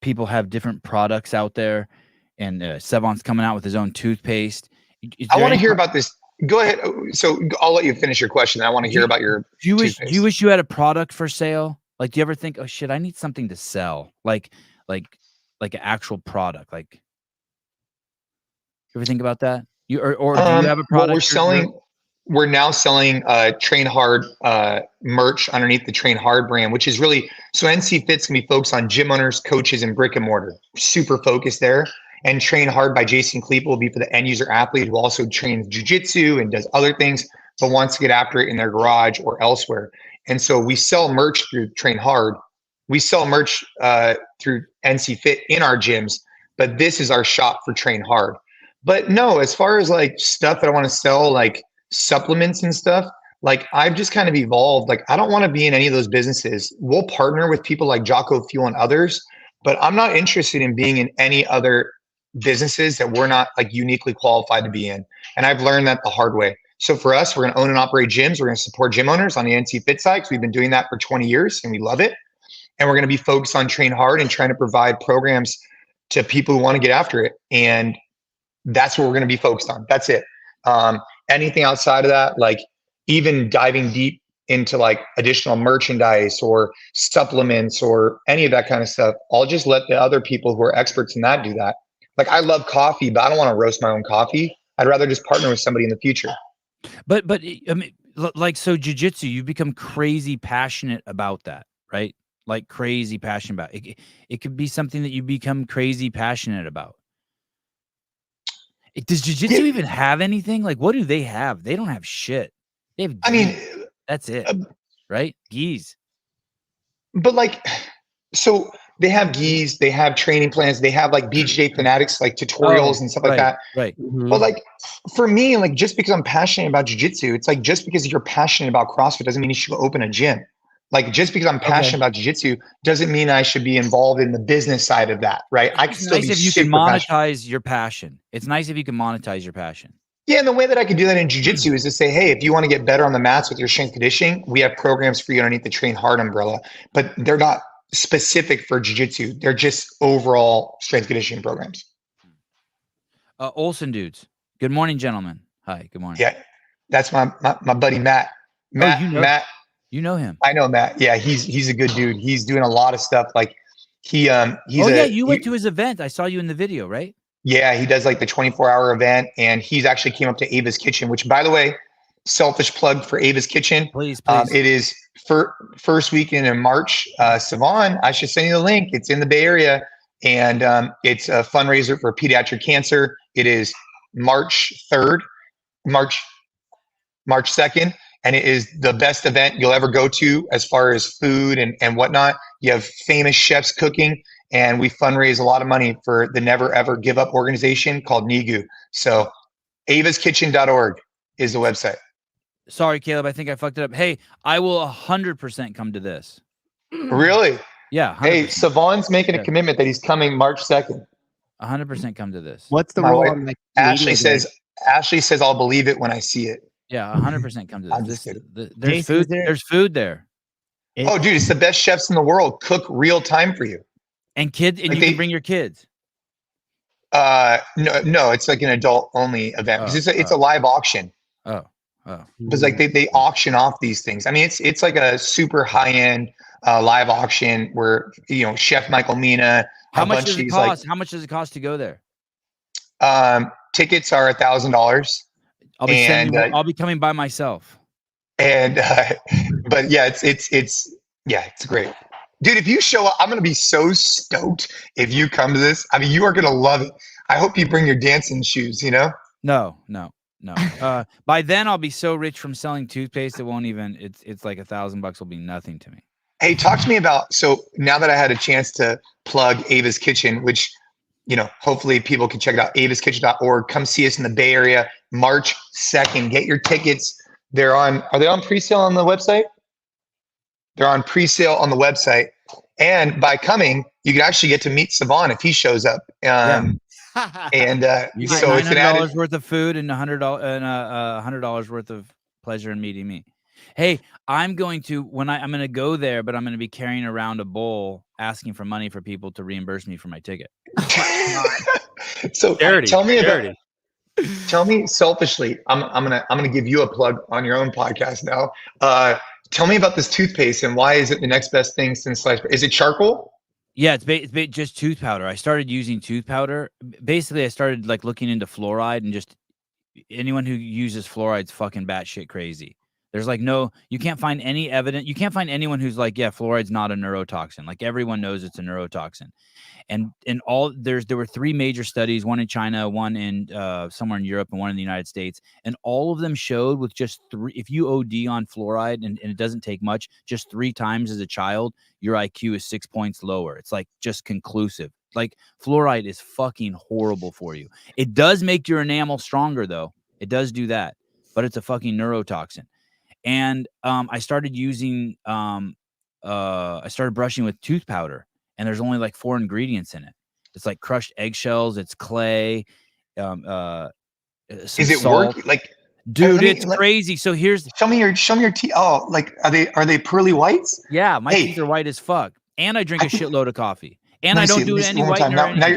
people have different products out there, and Sevan's coming out with his own toothpaste. I want to hear about this. Go ahead. So I'll let you finish your question. I want to hear about your do you wish you had a product for sale? Like, do you ever think, oh shit, I need something to sell? Like an actual product. Like, you ever think about that? Or do you have a product? Well, we're now selling Train Hard merch underneath the Train Hard brand, which is really, so NC Fit's gonna be focused on gym owners, coaches, and brick and mortar. Super focused there. And Train Hard by Jason Khalipa will be for the end user athlete who also trains jujitsu and does other things, but wants to get after it in their garage or elsewhere. And so we sell merch through Train Hard. We sell merch through NC Fit in our gyms, but this is our shop for Train Hard. But no, as far as like stuff that I want to sell, like supplements and stuff, like I've just kind of evolved. Like I don't want to be in any of those businesses. We'll partner with people like Jocko Fuel and others, but I'm not interested in being in any other businesses that we're not like uniquely qualified to be in. And I've learned that the hard way. So for us, we're going to own and operate gyms. We're going to support gym owners on the NC Fit side because we've been doing that for 20 years and we love it. And we're going to be focused on Train Hard and trying to provide programs to people who want to get after it. And that's what we're going to be focused on. That's it. Anything outside of that, like even diving deep into like additional merchandise or supplements or any of that kind of stuff, I'll just let the other people who are experts in that do that. Like I love coffee, but I don't want to roast my own coffee. I'd rather just partner with somebody in the future. But I mean, like, so jiu-jitsu, you become crazy passionate about that, right? Like crazy passionate about it. It could be something that you become crazy passionate about. Does jiu-jitsu even have anything? Like, what do they have? They don't have shit. They have, I mean, that's it, right? Gis. But like, so they have gis, they have training plans, they have like BJJ fanatics, like tutorials and stuff like that. Right. Mhm. But like for me, like just because I'm passionate about jiu-jitsu, it's like just because you're passionate about CrossFit doesn't mean you should open a gym. Like just because I'm passionate about jiu-jitsu doesn't mean I should be involved in the business side of that, right? I can It's still nice be if you can super passionate. monetize your passion. It's nice if you can monetize your passion. Yeah, and the way that I could do that in jiu-jitsu is to say, hey, if you want to get better on the mats with your strength conditioning, we have programs for you underneath the Train Hard umbrella, but they're not specific for jiu-jitsu. They're just overall strength conditioning programs. Olsen dudes. Good morning, gentlemen. Hi, good morning. Yeah, that's my buddy Matt. Matt. You know him. I know Matt. Yeah, he's a good dude. He's doing a lot of stuff. Like he's you went to his event. I saw you in the video, right? Yeah, he does like the 24-hour event, and he's actually came up to Ava's Kitchen, which, by the way, selfish plug for Ava's Kitchen. Please. It is first weekend in March. Sevan, I should send you the link. It's in the Bay Area, and it's a fundraiser for pediatric cancer. It is March 3rd, March 2nd, and it is the best event you'll ever go to as far as food and whatnot. You have famous chefs cooking. And we fundraise a lot of money for the Never Ever Give Up organization called NIGU. So avaskitchen.org is the website. Sorry, Caleb. I think I fucked it up. Hey, I will 100% come to this. Really? Yeah. 100%. Hey, Sevan's making a commitment that he's coming March 2nd. 100% come to this. What's the My role wife, on like Ashley says I'll believe it when I see it. Yeah, 100% come to I'm this. just There's Jason, food. There's food there. Oh, dude, it's the best chefs in the world. Cook real time for you. And kids, and Like you can bring your kids. No, it's like an adult only event because it's a live auction. Oh. Because like they auction off these things. I mean, it's like a super high end live auction where Chef Michael Mina. How much does it cost? How much does it cost to go there? Tickets are $1,000. I'll be coming by myself. And but yeah, it's great. Dude, if you show up, I'm going to be so stoked if you come to this. I mean, you are going to love it. I hope you bring your dancing shoes, No. By then I'll be so rich from selling toothpaste, it won't even, it's like $1,000 will be nothing to me. Hey, talk to me about, so now that I had a chance to plug Ava's Kitchen, which, hopefully people can check it out, avaskitchen.org. Come see us in the Bay Area, March 2nd. Get your tickets. Are they on pre-sale on the website? They're on pre-sale on the website. And by coming, you can actually get to meet Sevan if he shows up. And You get so it's an $900 worth of food and $100 worth of pleasure in meeting me. Hey, I'm going to go there, but I'm going to be carrying around a bowl asking for money for people to reimburse me for my ticket. So Charity, tell me charity. tell me selfishly, I'm gonna give you a plug on your own podcast now. Tell me about this toothpaste and why is it the next best thing since sliced bread? Is it charcoal? Yeah, it's just tooth powder. I started using tooth powder. Basically, I started like looking into fluoride, and just anyone who uses fluoride's fucking batshit crazy. There's like you can't find any evidence. You can't find anyone who's like, yeah, fluoride's not a neurotoxin. Like everyone knows it's a neurotoxin. And there were 3 major studies, one in China, one in somewhere in Europe, and one in the United States. And all of them showed with just 3, if you OD on fluoride and it doesn't take much, just 3 times as a child, your IQ is 6 points lower. It's like just conclusive. Like fluoride is fucking horrible for you. It does make your enamel stronger though. It does do that, but it's a fucking neurotoxin. And I started using, I started brushing with tooth powder, and there's only like 4 ingredients in it. It's like crushed eggshells, it's clay, Is it salt. work? Like, Dude, it's crazy. So show me your teeth. Oh, like are they pearly whites? Yeah, my teeth are white as fuck, and I drink a shitload of coffee, and I don't do any one whitening. Now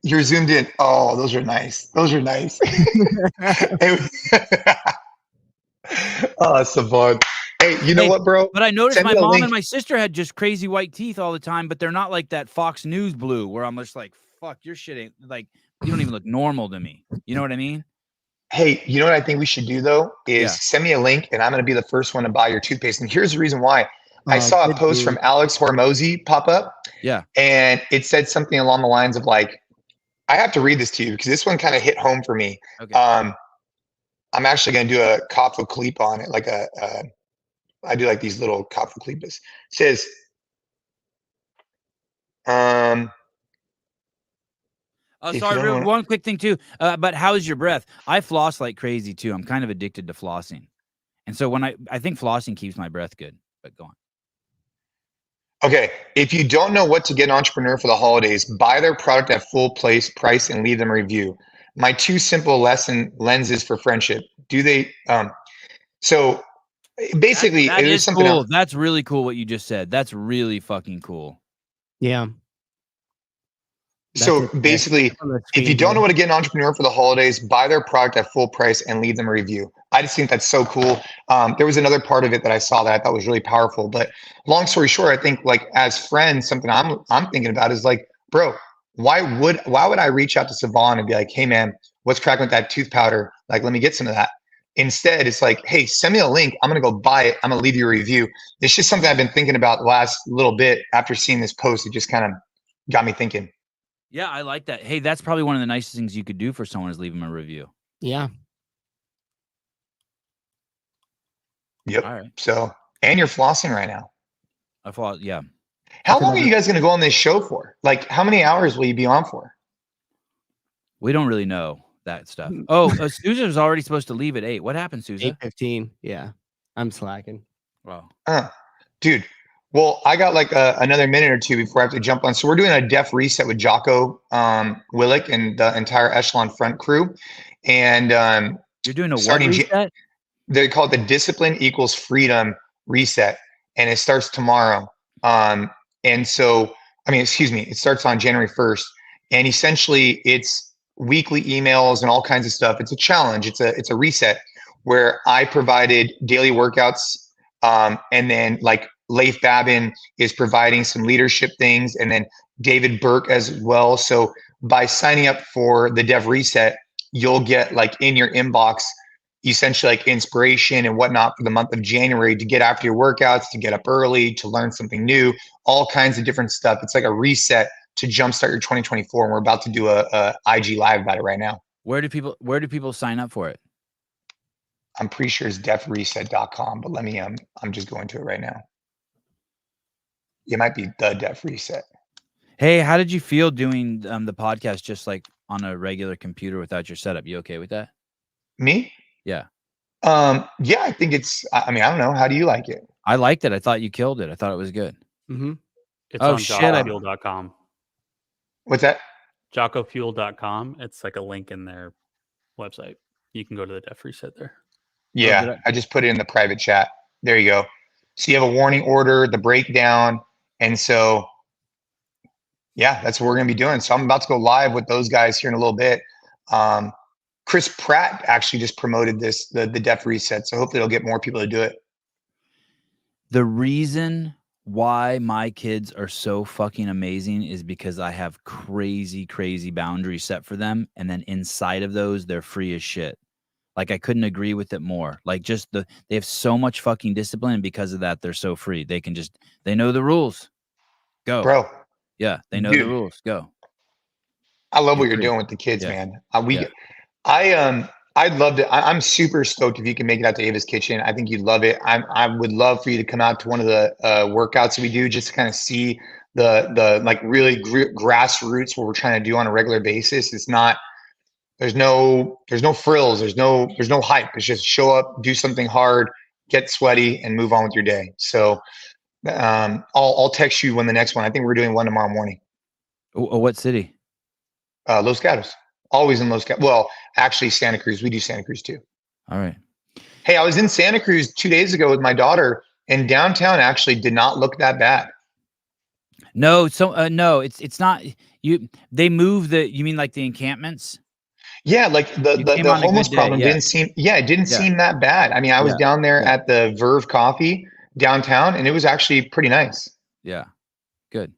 you're zoomed in. Oh, those are nice. Those are nice. Oh, Sevan. Hey, you know what, bro? But I noticed Send my me a mom link. and my sister had just crazy white teeth all the time, but they're not like that Fox News blue where I'm just like, fuck, your shit ain't like, you don't even look normal to me. You know what I mean? Hey, you know what I think we should do though is send me a link, and I'm going to be the first one to buy your toothpaste. And here's the reason why. I saw a post from Alex Hormozy pop up. Yeah. And it said something along the lines of like, I have to read this to you because this one kind of hit home for me. Okay. I'm actually going to do a cop with Khalipa on it. Like I do like these little cop with Khalipas. It says, sorry, one quick thing too. But how's your breath? I floss like crazy too. I'm kind of addicted to flossing. And so when I think flossing keeps my breath good, but go on. Okay. If you don't know what to get an entrepreneur for the holidays, buy their product at full price and leave them a review. My 2 simple lenses for friendship. Do they, so basically that it is is something cool. else. That's really cool what you just said. That's really fucking cool. Yeah. So basically, if you don't know what to get an entrepreneur for the holidays, buy their product at full price and leave them a review. I just think that's so cool. There was another part of it that I saw that I thought was really powerful. But long story short, I think like as friends, something I'm thinking about is like, bro, why would I reach out to Sevan and be like, hey man, what's cracking with that tooth powder? Like, let me get some of that. Instead, it's like, hey, send me a link. I'm going to go buy it. I'm going to leave you a review. It's just something I've been thinking about the last little bit after seeing this post. It just kind of got me thinking. Yeah, I like that. Hey, that's probably one of the nicest things you could do for someone is leave them a review. Yeah. Yep. All right. So, and you're flossing right now. I thought, yeah. How long are you guys going to go on this show for? Like, how many hours will you be on for? We don't really know that stuff. Oh, Sousa was already supposed to leave at 8. What happened, Sousa? 8:15. Yeah. I'm slacking. Wow. Dude. Well, I got like another minute or 2 before I have to jump on. So we're doing a def reset with Jocko Willick and the entire Echelon Front crew. And you're doing a what reset? They call it the Discipline Equals Freedom Reset. And it starts tomorrow. And so, it starts on January 1st. And essentially it's weekly emails and all kinds of stuff. It's a challenge. It's a reset where I provided daily workouts. And then like Leif Babin is providing some leadership things, and then David Burke as well. So by signing up for the Dev Reset, you'll get like in your inbox, essentially like inspiration and whatnot for the month of January to get after your workouts, to get up early, to learn something new, all kinds of different stuff. It's like a reset to jumpstart your 2024. And we're about to do a IG live about it right now. Where do people sign up for it? I'm pretty sure it's devreset.com, but let me, I'm just going to it right now. It might be the Def Reset. Hey, how did you feel doing the podcast just like on a regular computer without your setup? You okay with that? Me? Yeah. Yeah, I think I mean, I don't know. How do you like it? I liked it. I thought you killed it. I thought it was good. Mm-hmm. It's Oh, on shit, JockoFuel.com. What's that? JockoFuel.com. It's like a link in their website. You can go to the Def Reset there. Yeah, I just put it in the private chat. There you go. So you have a warning order, the breakdown, and so yeah, that's what we're gonna be doing. So I'm about to go live with those guys here in a little bit. Chris Pratt actually just promoted this, the Def Reset. So hopefully it'll get more people to do it. The reason why my kids are so fucking amazing is because I have crazy, crazy boundaries set for them. And then inside of those, they're free as shit. Like I couldn't agree with it more. Like just they have so much fucking discipline. And because of that, they're so free. They know the rules. Go. Bro. Yeah. They know Dude. the rules. Go. I love what you're doing with the kids, man. I'd love to. I'm super stoked if you can make it out to Ava's Kitchen. I think you'd love it. I would love for you to come out to one of the workouts that we do, just to kind of see the like really grassroots what we're trying to do on a regular basis. It's not. There's no frills. There's no hype. It's just show up, do something hard, get sweaty, and move on with your day. So I'll text you when the next one. I think we're doing one tomorrow morning. What city? Los Gatos. Always in Los Gatos. Well, actually, Santa Cruz. We do Santa Cruz too. All right. Hey, I was in Santa Cruz 2 days ago with my daughter, and downtown actually did not look that bad. No, so no, it's not. They move you mean like the encampments? Yeah, like the homeless problem didn't seem. Yeah, it didn't seem that bad. I mean, I was down there at the Verve Coffee downtown, and it was actually pretty nice. Yeah, good.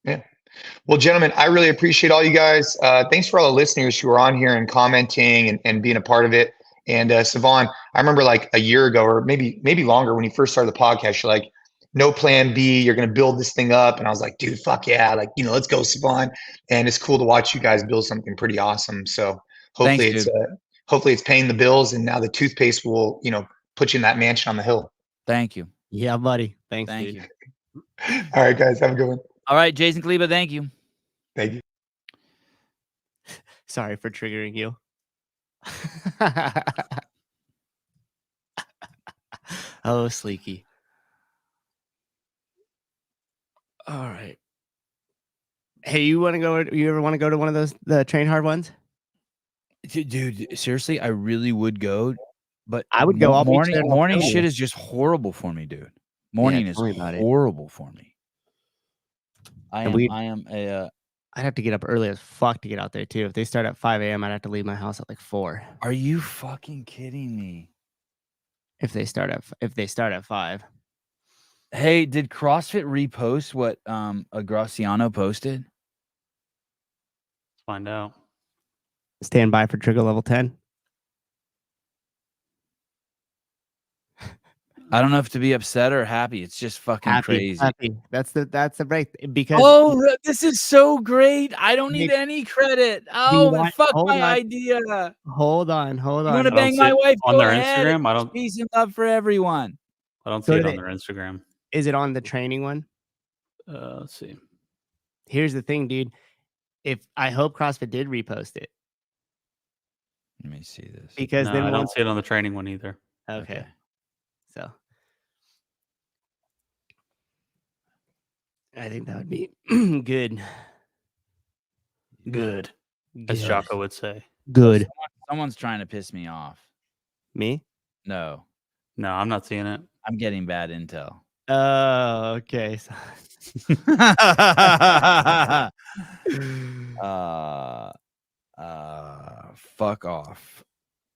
Yeah. Well, gentlemen, I really appreciate all you guys. Thanks for all the listeners who are on here and commenting and being a part of it. And Sevan, I remember like a year ago or maybe longer when you first started the podcast, you're like, no plan B, you're going to build this thing up. And I was like, dude, fuck yeah. Like, let's go, Sevan. And it's cool to watch you guys build something pretty awesome. So hopefully it's paying the bills. And now the toothpaste will, put you in that mansion on the hill. Thank you. Yeah, buddy. Thank you. All right, guys. Have a good one. All right, Jason Khalipa, thank you. Thank you. Sorry for triggering you. Oh, Sleeky. All right. Hey, you ever want to go to one of those, the Train Hard ones? Dude, seriously, I really would go, but I would go. Morning shit is just horrible for me, dude. Morning is horrible for me. I'd have to get up early as fuck to get out there too. If they start at 5 a.m., I'd have to leave my house at like 4. Are you fucking kidding me? If they start at 5. Hey, did CrossFit repost what Graciano posted? Let's find out. Stand by for trigger level 10. I don't know if to be upset or happy. It's just fucking crazy. Happy. That's the break because this is so great. I don't need any credit. Fuck my idea. Hold on. You want to bang my wife on their Instagram? I don't. Peace and love for everyone. I don't see it on their Instagram. Is it on the training one? Let's see. Here's the thing, dude. I hope CrossFit did repost it. Let me see this. Because then I don't see it on the training one either. Okay. So I think that would be good. Good. As Jocko would say. Good. Someone's trying to piss me off. Me? No, I'm not seeing it. I'm getting bad intel. Oh, okay. Fuck off.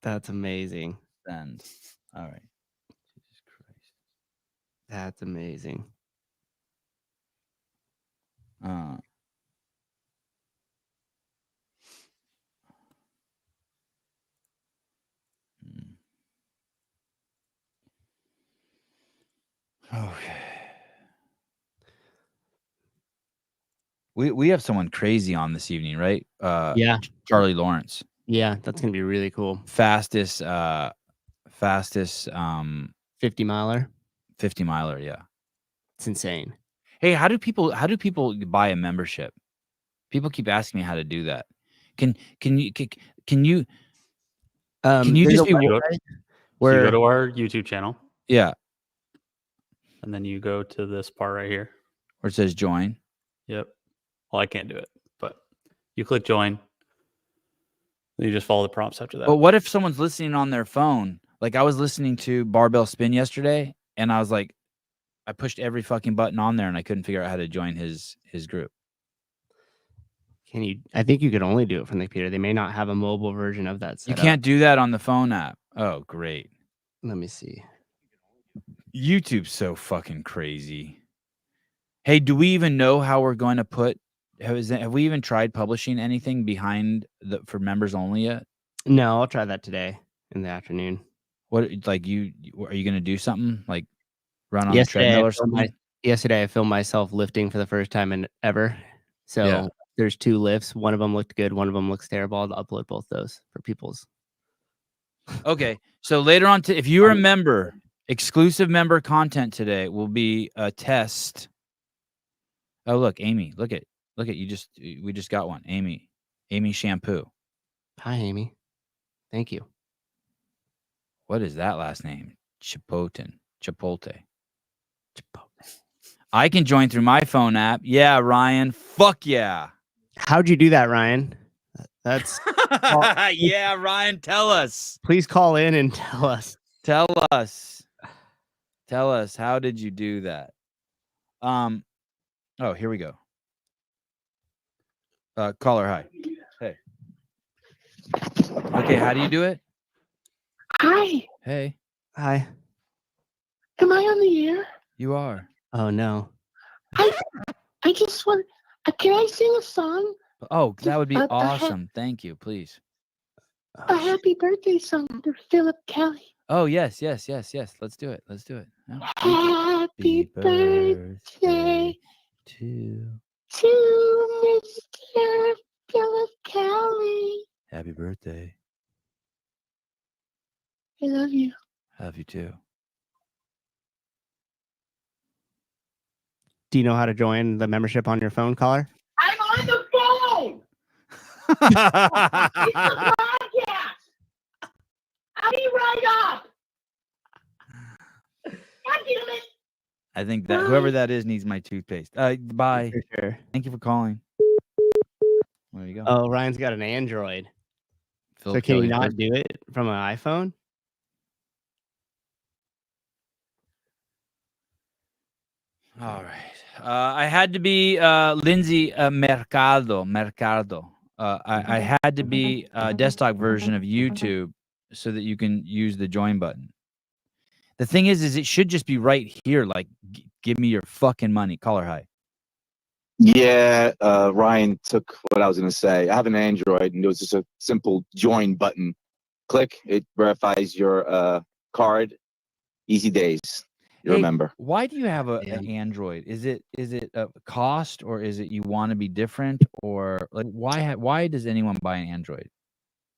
That's amazing. Send. All right. Jesus Christ. That's amazing. Okay. We have someone crazy on this evening, right? Yeah. Charlie Lawrence. Yeah, that's gonna be really cool. Fastest 50 miler. 50 miler, yeah. It's insane. Hey, how do people buy a membership? People keep asking me how to do that. Can you There's just a be website So you where go to our YouTube channel, yeah, and then you go to this part right here. where it says join? Yep. Well, I can't do it, but you click join. Then you just follow the prompts after that. But what if someone's listening on their phone? Like I was listening to Barbell Spin yesterday, and I was like, I pushed every fucking button on there, and I couldn't figure out how to join his group. can you? I think you could only do it from the computer. They may not have a mobile version of that. You Set can't do that on the phone app. Oh, great. Let me see. YouTube's so fucking crazy. Hey, do we even know how we're going to put? Have we even tried publishing anything behind for members only yet? No, I'll try that today in the afternoon. What like you are you going to do something like run on the treadmill or something? Yesterday, I filmed myself lifting for the first time in ever. So Yeah. there's 2 lifts. One of them looked good. One of them looks terrible. I'll upload both those for people's. Okay, so later on, if you are a member, exclusive member content today will be a test. Oh, look, Amy, look at we just got one. Amy Shampoo. Hi, Amy. Thank you. What is that last name? Chipotle. I can join through my phone app. Yeah, Ryan. Fuck yeah. How'd you do that, Ryan? That's yeah, Ryan. Tell us. please call in and tell us. Tell us. How did you do that? Oh, here we go. Caller, hi. Hey. Okay, how do you do it? Hi, Hey, Hi. am I on the air? you are. Oh no. I just want. Can I sing a song? Oh, that would be A awesome. Thank you, please. A happy birthday song to Philip Kelly. Oh, yes. Let's do it. Oh, Happy birthday to to Mr. Philip Kelly. happy birthday. I love you. Have you too. Do you know how to join the membership on your phone, caller? I'm on the phone. It's a podcast. I'll be right up. God damn it. I think that whoever that is needs my toothpaste. Bye. For sure. Thank you for calling. There you go. Oh, Ryan's got an Android. Phil So can you Kelly's not birthday. do it from an iPhone? All right. I had to be Lindsay Mercado. I had to be a desktop version of YouTube so that you can use the join button. The thing is it should just be right here. Like, give me your fucking money. Caller, hi. Yeah, Ryan took what I was going to say. I have an Android, and it was just a simple join button. Click, it verifies your card. Easy days. You remember. Why do you have an Android? Is it a cost, or is it you want to be different, or like why does anyone buy an Android?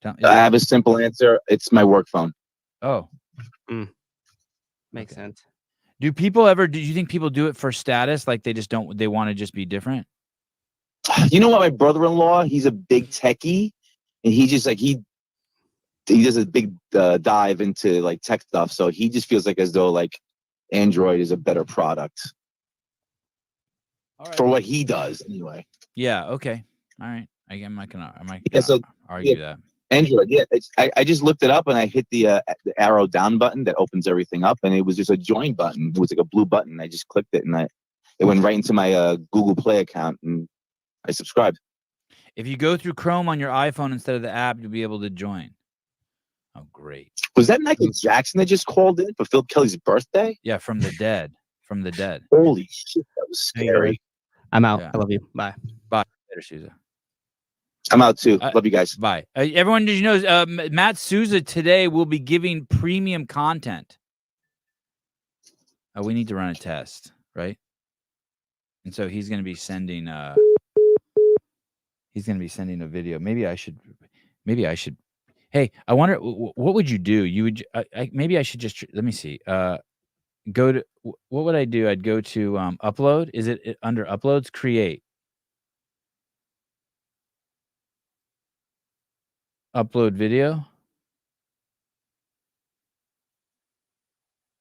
I have a simple answer. It's my work phone. Oh, Makes Okay. sense. do you think people do it for status? Like they want to just be different? You know what? My brother-in-law, he's a big techie, and he just like he does a big dive into like tech stuff. So he just feels like as though like Android is a better product All right. for what he does anyway. Yeah. Okay. All right. I'm not gonna Yeah, so- argue that. Android, yeah. I just looked it up and I hit the arrow down button that opens everything up, and it was just a join button. It was like a blue button. I just clicked it, and it went right into my Google Play account, and I subscribed. If you go through Chrome on your iPhone instead of the app, you'll be able to join. Oh, great. Was that Michael Jackson that just called in for Phil Kelly's birthday? Yeah, from the dead. Holy shit, that was There you go. scary. I'm out. Yeah. I love you. Bye. Later, Souza. I'm out too. I- Love you guys. Bye. Everyone, did you know Matt Souza today will be giving premium content? We need to run a test, right? And so he's going to be sending a video. Maybe I should. Hey, I wonder what would you do? You would maybe I should just let me see. go to what would I do? I'd go to upload. Is it under uploads? Create. Upload video.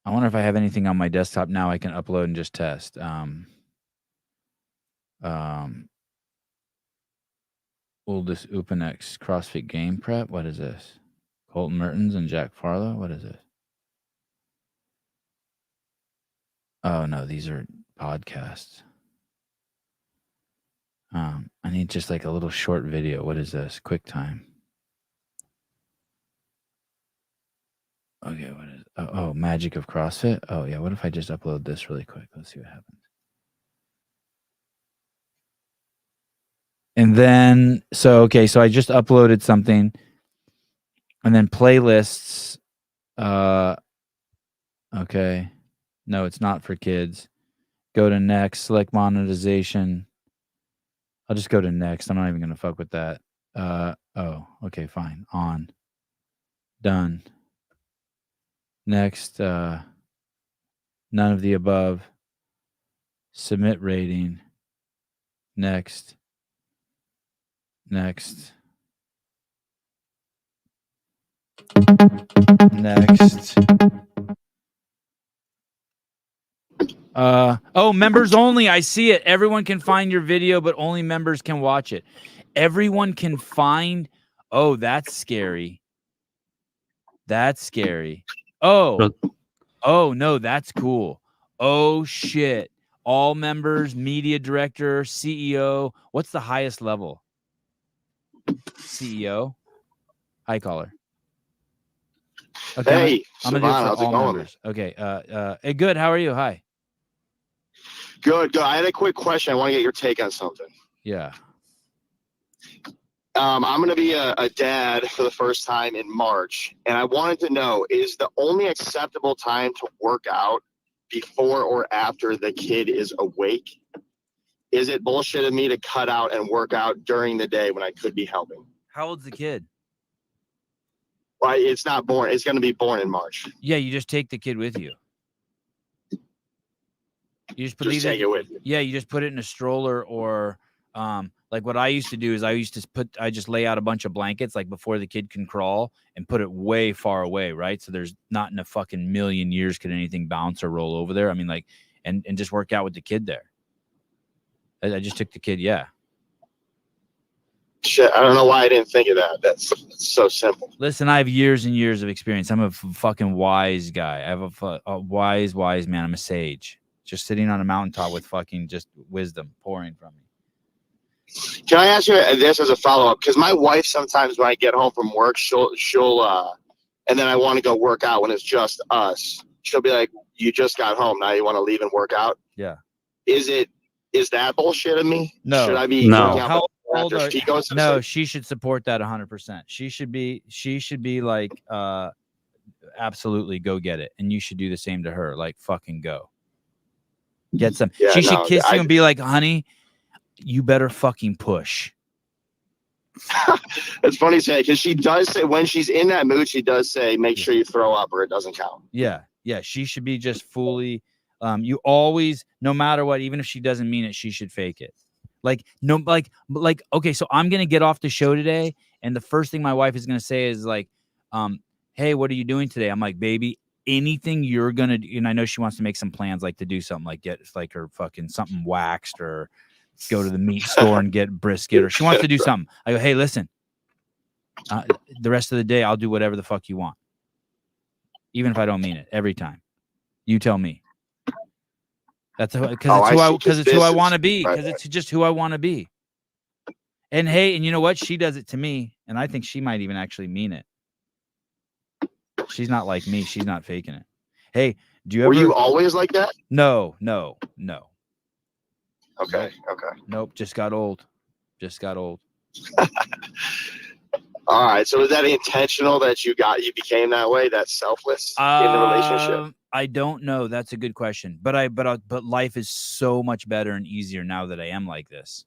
I wonder if I have anything on my desktop now I can upload and just test. Oldest Upanex CrossFit game prep. What is this? Colton Mertens and Jack Farlow. What is it? Oh no, these are podcasts. I need just like a little short video. What is this? QuickTime. Okay, what is oh, Magic of CrossFit? Oh yeah, what if I just upload this really quick? Let's see what happens. And then so I just uploaded something and then playlists. Okay. No, it's not for kids. Go to next, select monetization. I'll just go to next. I'm not even gonna fuck with that. Oh, okay, fine. On. Done. Next, none of the above. Submit rating. Next. Next. Oh, members only. I see it. Everyone can find your video, but only members can watch it. Everyone can find. Oh, that's scary. That's scary. Oh no, that's cool. Oh shit. All members, media director, CEO. What's the highest level? CEO. High collar. Okay, Hey, I'm gonna do it Sevan, for how's it all going? members. Okay. Hey, good. How are you? Hi. Good. I had a quick question. I want to get your take on something. Yeah. I'm going to be a dad for the first time in March, and I wanted to know, is the only acceptable time to work out before or after the kid is awake? Is it bullshit of me to cut out and work out during the day when I could be helping? How old's the kid? Well, it's not born. It's going to be born in March. Yeah, you just take the kid with you. You just Just take it with me. Yeah, you just put it in a stroller or like what I used to do is I just lay out a bunch of blankets like before the kid can crawl and put it way far away, right? So there's not in a fucking million years could anything bounce or roll over there. I mean, like, and just work out with the kid there. I just took the kid, yeah. Shit, I don't know why I didn't think of that. That's so simple. Listen, I have years and years of experience. I'm a fucking wise guy. I have a wise man. I'm a sage. Just sitting on a mountaintop with fucking just wisdom pouring from me. Can I ask you this as a follow-up? Because my wife sometimes when I get home from work, she'll and then I want to go work out when it's just us. She'll be like, "You just got home. Now you want to leave and work out?" Yeah. Is that bullshit of me? No. Should I be No. working out How old after are she goes to No, sleep? she should support that 100%. She should be like absolutely go get it. And you should do the same to her. Like fucking go. Get some. Yeah, She should no, kiss you and be like, "Honey, you better fucking push." It's funny to say because she does say when she's in that mood, she does say, "Make sure you throw up or it doesn't count." Yeah. She should be just fully. You always, no matter what, even if she doesn't mean it, she should fake it. Like okay, so I'm gonna get off the show today, and the first thing my wife is gonna say is like, "Hey, what are you doing today?" I'm like, "Baby, anything you're gonna do," and I know she wants to make some plans, like to do something, like get like her fucking something waxed or go to the meat store and get brisket, or she wants to do something. I go, "Hey, listen, the rest of the day I'll do whatever the fuck you want, even if I don't mean it. Every time, you tell me." That's because it's who I want to be. Because it's just who I want to be. And hey, and you know what? She does it to me, and I think she might even actually mean it. She's not like me. She's not faking it. Hey, do you ever? Were you always like that? No. Okay. Nope. Just got old. All right. So is that intentional that you became that way? That selfless in the relationship? I don't know. That's a good question. But life is so much better and easier now that I am like this.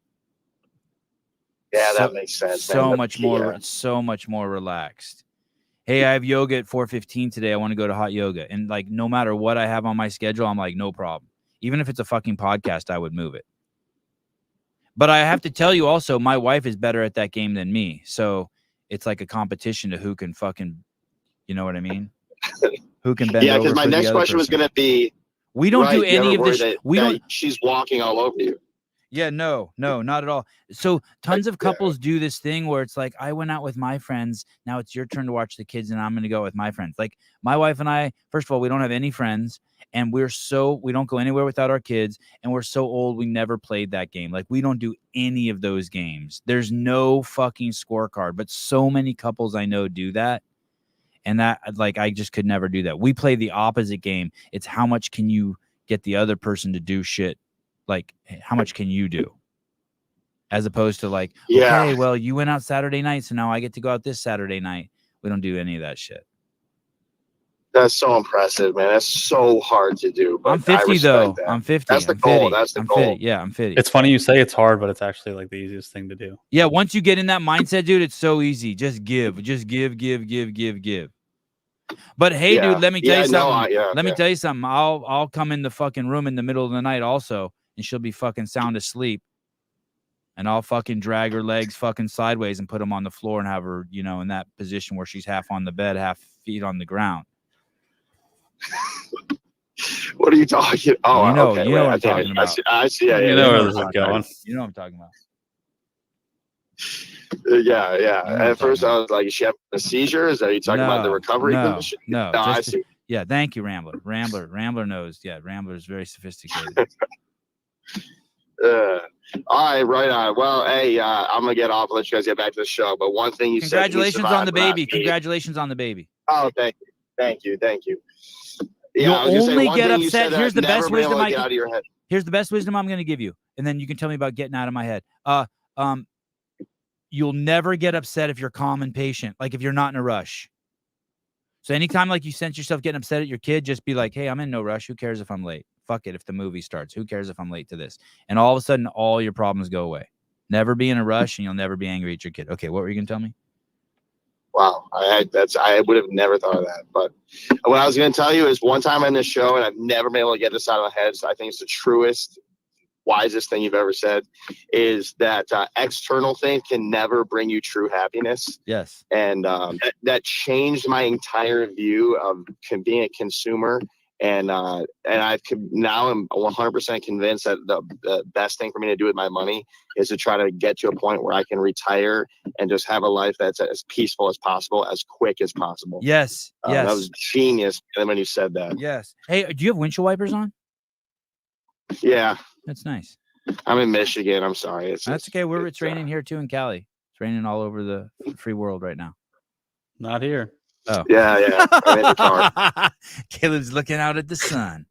Yeah, that makes sense. So much more relaxed. hey, I have yoga at 4:15 today. I want to go to hot yoga. And like, no matter what I have on my schedule, I'm like, no problem. Even if it's a fucking podcast, I would move it. But I have to tell you also, my wife is better at that game than me. So it's like a competition to who can fucking, you know what I mean? Who can bend over. Yeah, because my next question was going to be, we don't do any of this. We don't. She's walking all over you. Yeah, no, not at all. So tons of couples do this thing where it's like, I went out with my friends. Now it's your turn to watch the kids, and I'm going to go with my friends. Like my wife and I, first of all, we don't have any friends, and we don't go anywhere without our kids, and we're so old we never played that game. Like we don't do any of those games. There's no fucking scorecard, but so many couples I know do that. And that, like, I just could never do that. We play the opposite game. It's how much can you get the other person to do shit? Like, how much can you do? As opposed to like, okay, well, you went out Saturday night, so now I get to go out this Saturday night. We don't do any of that shit. That's so impressive, man. That's so hard to do. But I'm 50 though. That. I'm 50. That's the goal. That's the goal. 50. Yeah, I'm 50. It's funny you say it's hard, but it's actually like the easiest thing to do. Yeah, once you get in that mindset, dude, it's so easy. Just give. But hey, dude, let me tell you something. Let me tell you something. I'll come in the fucking room in the middle of the night also, and she'll be fucking sound asleep. And I'll fucking drag her legs fucking sideways and put them on the floor and have her, you know, in that position where she's half on the bed, half feet on the ground. What are you talking? Oh, you know, okay. You know what I'm talking about. I see. Yeah, you know where this is going. You know what I'm talking about. Yeah. At first, I was like, "Is she having a seizure? Is that you talking about the recovery condition?" No, I see. Yeah, thank you, Rambler. Rambler knows. Yeah, Rambler is very sophisticated. All right on. Well, hey, I'm gonna get off. Let you guys get back to the show. But one thing you said. Congratulations on the baby. Congratulations on the baby. Oh, thank you. Yeah, you'll only get upset. Here's the best wisdom Here's the best wisdom I'm going to give you, and then you can tell me about getting out of my head. You'll never get upset if you're calm and patient, like if you're not in a rush. So anytime like you sense yourself getting upset at your kid, just be like, hey, I'm in no rush. Who cares if I'm late? Fuck it if the movie starts. Who cares if I'm late to this? And all of a sudden, all your problems go away. Never be in a rush, and you'll never be angry at your kid. Okay, what were you going to tell me? Wow, I would have never thought of that. But what I was going to tell you is one time on this show, and I've never been able to get this out of my head, so I think it's the truest, wisest thing you've ever said, is that external things can never bring you true happiness. Yes. And that changed my entire view of being a consumer. And now I'm 100% convinced that the best thing for me to do with my money is to try to get to a point where I can retire and just have a life that's as peaceful as possible, as quick as possible. Yes. Yes. That was genius when you said that. Yes. Hey, do you have windshield wipers on? Yeah. That's nice. I'm in Michigan. I'm sorry. That's okay. It's raining here too in Cali. It's raining all over the free world right now. Not here. Oh. Yeah. I'm in the car. Caleb's looking out at the sun.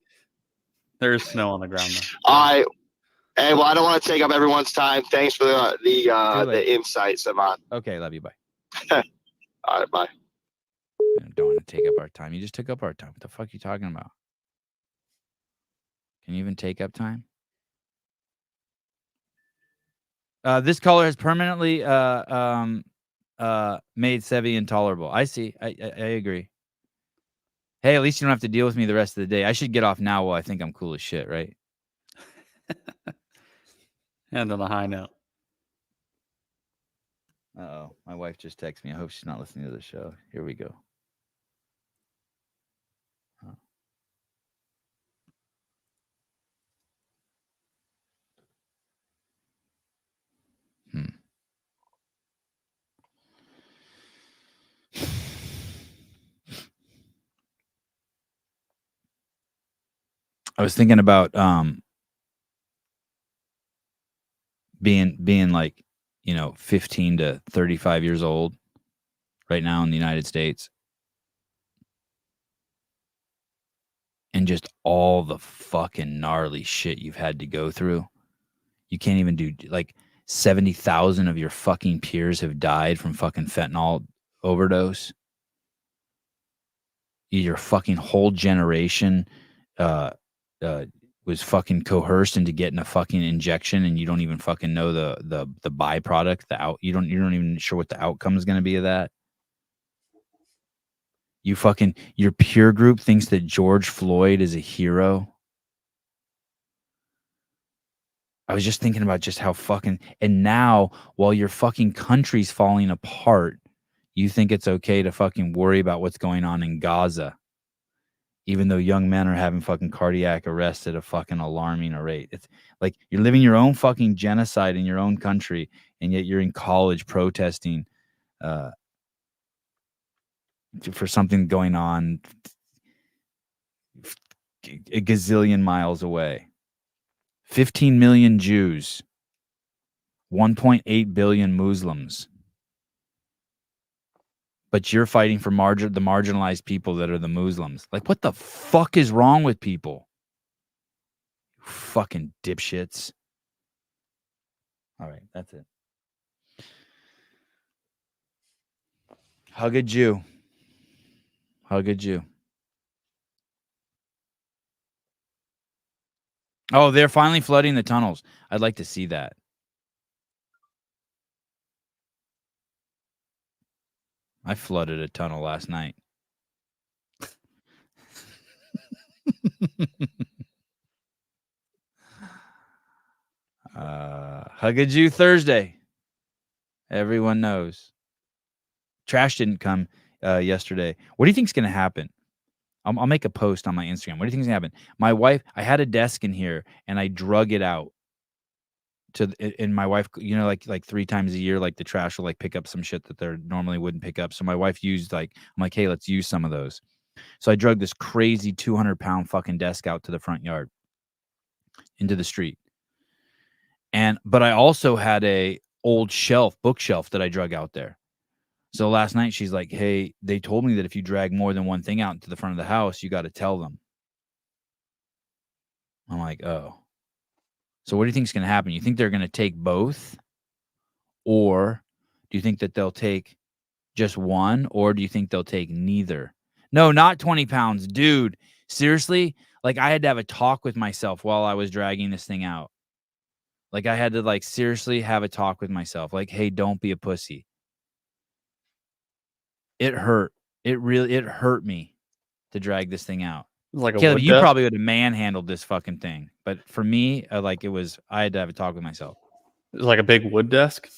There's snow on the ground though. Hey, well, I don't want to take up everyone's time. Thanks for the insight, Sevan. Okay, love you. Bye. All right, bye. I don't want to take up our time. You just took up our time. What the fuck are you talking about? Can you even take up time? This caller has permanently made Sevi intolerable. I see. I agree. Hey, at least you don't have to deal with me the rest of the day. I should get off now while I think I'm cool as shit, right? And on a high note. Uh-oh. My wife just texted me. I hope she's not listening to the show. Here we go. I was thinking about being like, 15 to 35 years old right now in the United States. And just all the fucking gnarly shit you've had to go through. You can't even do, like, 70,000 of your fucking peers have died from fucking fentanyl overdose. Your fucking whole generation was fucking coerced into getting a fucking injection, and you don't even fucking know the byproduct, you're not even sure what the outcome is going to be of that. Your peer group thinks that George Floyd is a hero. I was just thinking about just how and now while your fucking country's falling apart, you think it's okay to fucking worry about what's going on in Gaza, even though young men are having fucking cardiac arrest at a fucking alarming rate. It's like you're living your own fucking genocide in your own country, and yet you're in college protesting for something going on a gazillion miles away. 15 million Jews, 1.8 billion Muslims. But you're fighting for the marginalized people that are the Muslims. Like, what the fuck is wrong with people? Fucking dipshits. All right, that's it. Hug a Jew. Hug a Jew. Oh, they're finally flooding the tunnels. I'd like to see that. I flooded a tunnel last night. Hug a Jew Thursday. Everyone knows. Trash didn't come yesterday. What do you think's going to happen? I'll make a post on my Instagram. What do you think's going to happen? My wife, I had a desk in here and I drug it out and my wife, you know, like 3 times a year, like the trash will like pick up some shit that they normally wouldn't pick up. So my wife used I'm like, hey, let's use some of those. So I drug this crazy 200-pound fucking desk out to the front yard into the street. But I also had a old bookshelf that I drug out there. So last night she's like, hey, they told me that if you drag more than one thing out into the front of the house, you got to tell them. I'm like, oh. So what do you think is going to happen? You think they're going to take both? Or do you think that they'll take just one? Or do you think they'll take neither? No, not 20 pounds. Dude, seriously? Like, I had to have a talk with myself while I was dragging this thing out. Like, I had to, like, seriously have a talk with myself. Like, hey, don't be a pussy. It hurt. It hurt me to drag this thing out. Like Caleb, you probably would have manhandled this fucking thing. But for me, I had to have a talk with myself. It was like a big wood desk.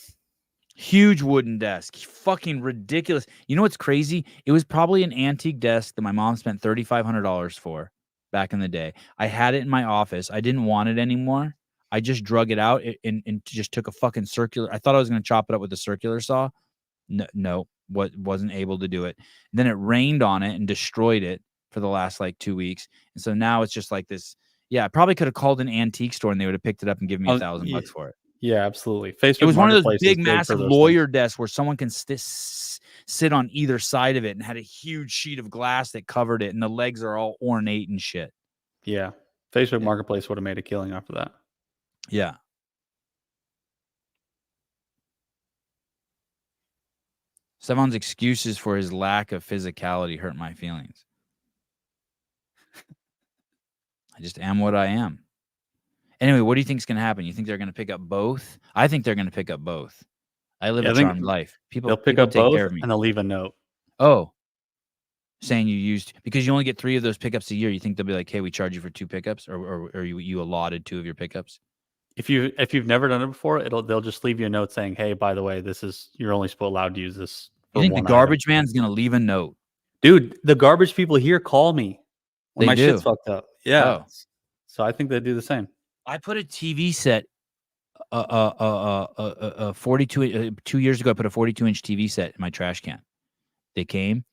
Huge wooden desk. Fucking ridiculous. You know what's crazy? It was probably an antique desk that my mom spent $3,500 for back in the day. I had it in my office. I didn't want it anymore. I just drug it out and just took a fucking circular. I thought I was going to chop it up with a circular saw. No, wasn't able to do it. And then it rained on it and destroyed it for the last like 2 weeks. And so now it's just like this. Yeah, I probably could have called an antique store and they would have picked it up and given me $1,000 for it. Yeah, absolutely. Facebook. It was one of those big, massive lawyer desks where someone can sit on either side of it and had a huge sheet of glass that covered it, and the legs are all ornate and shit. Yeah, Facebook Marketplace would have made a killing off of that. Yeah. Sevan's excuses for his lack of physicality hurt my feelings. I just am what I am. Anyway, what do you think is going to happen? You think they're going to pick up both? I think they're going to pick up both. I live a charmed life. They'll pick up both and they'll leave a note. Oh, saying you used, because you only get 3 of those pickups a year. You think they'll be like, hey, we charge you for 2 pickups, or you allotted 2 of your pickups? If you've never done it before, they'll just leave you a note saying, hey, by the way, you're only allowed to use this. You think the garbage man's going to leave a note? Dude, the garbage people here call me when my shit's fucked up. Yeah. Oh. So I think they do the same. I put a TV set, 42. 2 years ago, I put a 42-inch TV set in my trash can. They came,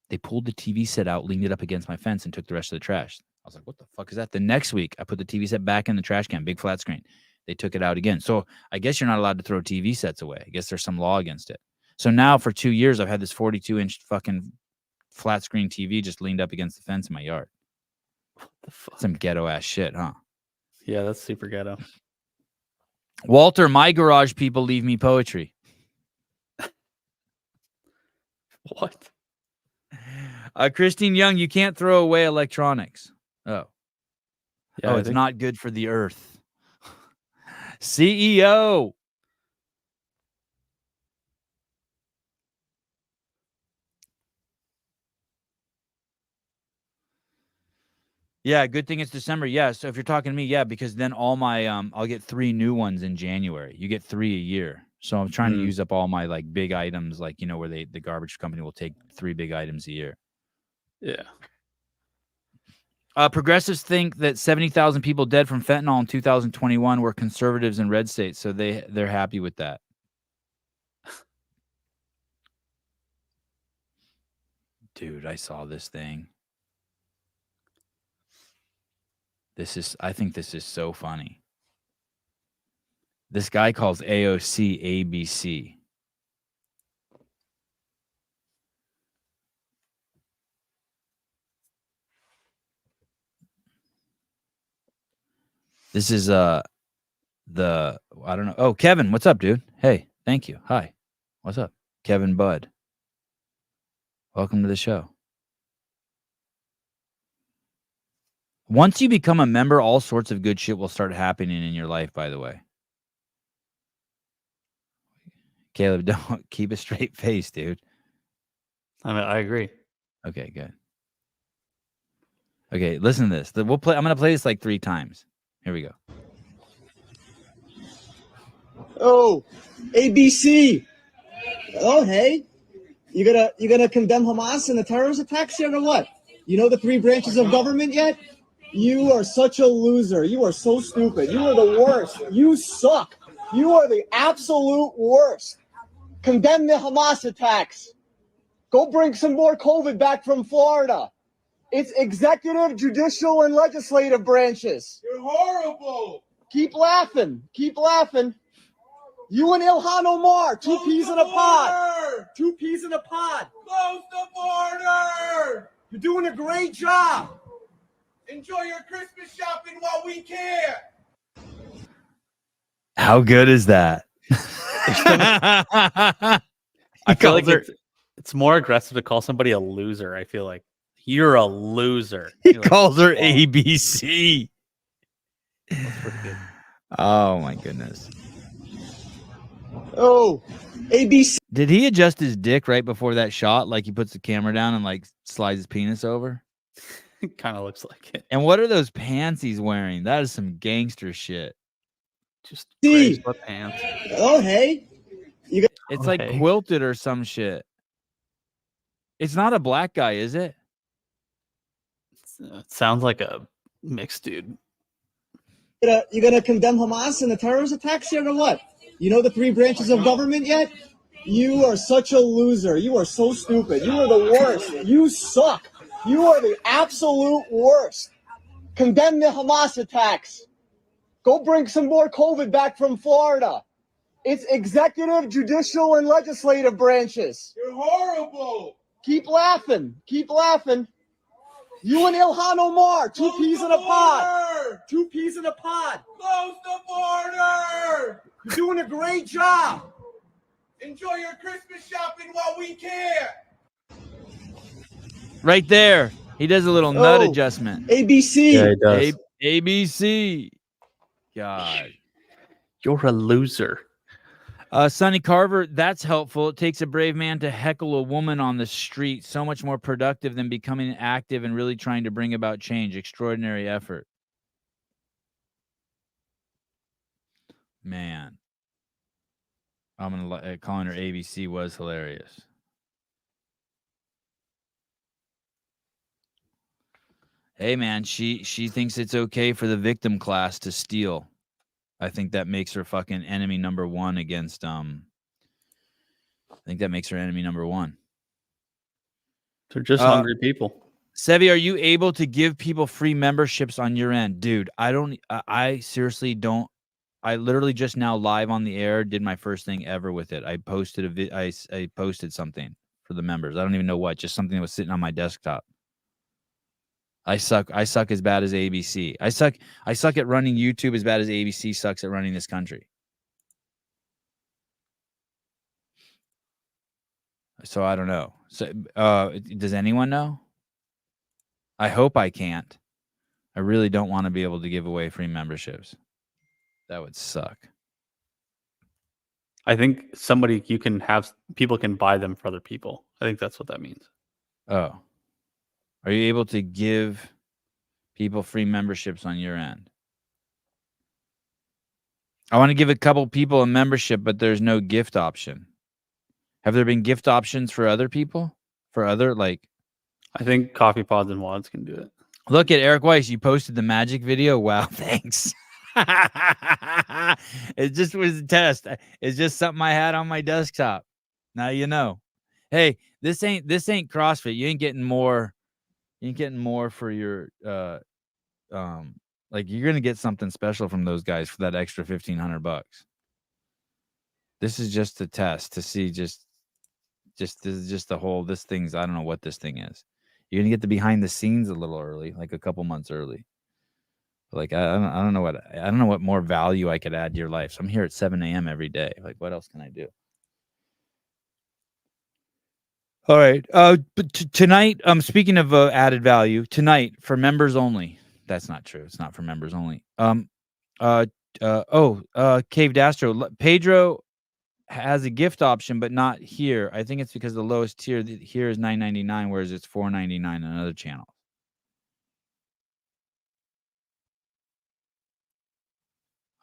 they pulled the TV set out, leaned it up against my fence, and took the rest of the trash. I was like, what the fuck is that? The next week, I put the TV set back in the trash can, big flat screen. They took it out again. So I guess you're not allowed to throw TV sets away. I guess there's some law against it. So now for 2 years, I've had this 42-inch fucking flat screen TV just leaned up against the fence in my yard. What the fuck? Some ghetto ass shit, huh? Yeah, that's super ghetto. Walter, my garage people leave me poetry. What? Christine Young, you can't throw away electronics. Oh. Yeah, it's not good for the earth. CEO. Yeah, good thing it's December. Yeah, so if you're talking to me, yeah, because then all my I'll get 3 new ones in January. You get 3 a year. So I'm trying to use up all my like big items, like where the garbage company will take 3 big items a year. Yeah. Progressives think that 70,000 people dead from fentanyl in 2021 were conservatives in red states, so they're happy with that. Dude, I saw this thing. I think this is so funny. This guy calls AOC ABC. This is I don't know. Oh, Kevin, what's up, dude? Hey, thank you. Hi. What's up? Kevin Budd. Welcome to the show. Once you become a member, all sorts of good shit will start happening in your life, by the way. Caleb, don't keep a straight face, dude. I mean, I agree. Okay, good. Okay, listen to this. I'm going to play this like 3 times. Here we go. Oh, ABC. Oh, hey. You gonna condemn Hamas and the terrorist attacks yet or what? You know the 3 branches of government yet? You are such a loser. You are so stupid. You are the worst. You suck. You are the absolute worst. Condemn the Hamas attacks. Go bring some more COVID back from Florida. It's executive, judicial, and legislative branches. You're horrible. Keep laughing. Keep laughing. You and Ilhan Omar, 2 peas in a pod. 2 peas in a pod. Close the border. You're doing a great job. Enjoy your Christmas shopping while we can. How good is that? I feel like it's more aggressive to call somebody a loser. I feel like you're a loser. He calls her ABC. That's pretty good. Oh my goodness. Oh, ABC. Did he adjust his dick right before that shot? Like he puts the camera down and like slides his penis over? It kind of looks like it. And what are those pants he's wearing? That is some gangster shit. Just gray sweatpants. Oh, hey. It's like quilted or some shit. It's not a black guy, is it? It sounds like a mixed dude. You gonna condemn Hamas and the terrorist attacks yet or what? You know the 3 branches of government yet? You are such a loser. You are so stupid. You are the worst. You suck. You are the absolute worst. Condemn the Hamas attacks. Go bring some more COVID back from Florida. It's executive, judicial, and legislative branches. You're horrible. Keep laughing. Keep laughing. You and Ilhan Omar, 2 peas in a pod. 2 peas in a pod. Close the border. You're doing a great job. Enjoy your Christmas shopping while we can. Right there. He does a little nut adjustment. ABC. Yeah, he does. ABC. God. You're a loser. Sonny Carver, that's helpful. It takes a brave man to heckle a woman on the street. So much more productive than becoming active and really trying to bring about change. Extraordinary effort. Man. I'm going to calling her ABC was hilarious. Hey, man, she thinks it's okay for the victim class to steal. I think that makes her fucking enemy number 1 against I think that makes her enemy number 1. They're just hungry people. Sevi, are you able to give people free memberships on your end? Dude, I seriously don't. I literally just now live on the air did my first thing ever with it. I posted I posted something for the members. I don't even know what, just something that was sitting on my desktop. I suck as bad as ABC. I suck at running YouTube as bad as ABC sucks at running this country. So I don't know. So does anyone know? I hope I can't. I really don't want to be able to give away free memberships. That would suck. I think people can buy them for other people. I think that's what that means. Oh. Are you able to give People free memberships on your end. I want to give a couple people a membership, but there's no gift option. Have there been gift options for other people? For other, like... I think Coffee Pods and Wads can do it. Look at Eric Weiss. You posted the magic video. Wow, thanks. It just was a test. It's just something I had on my desktop. Now you know. Hey, this ain't CrossFit. You ain't getting more. You ain't getting more for your like you're gonna get something special from those guys for that extra $1,500. This is just a test to see this is just the whole this thing's I don't know what this thing is. You're gonna get the behind the scenes a little early, like a couple months early. Like I don't know what more value I could add to your life. So I'm here at 7 a.m. every day. Like what else can I do? All right. But tonight, speaking of added value, tonight for members only. That's not true. It's not for members only. Caved Astro. Pedro has a gift option, but not here. I think it's because the lowest tier here is $9.99, whereas it's $4.99 on other channels.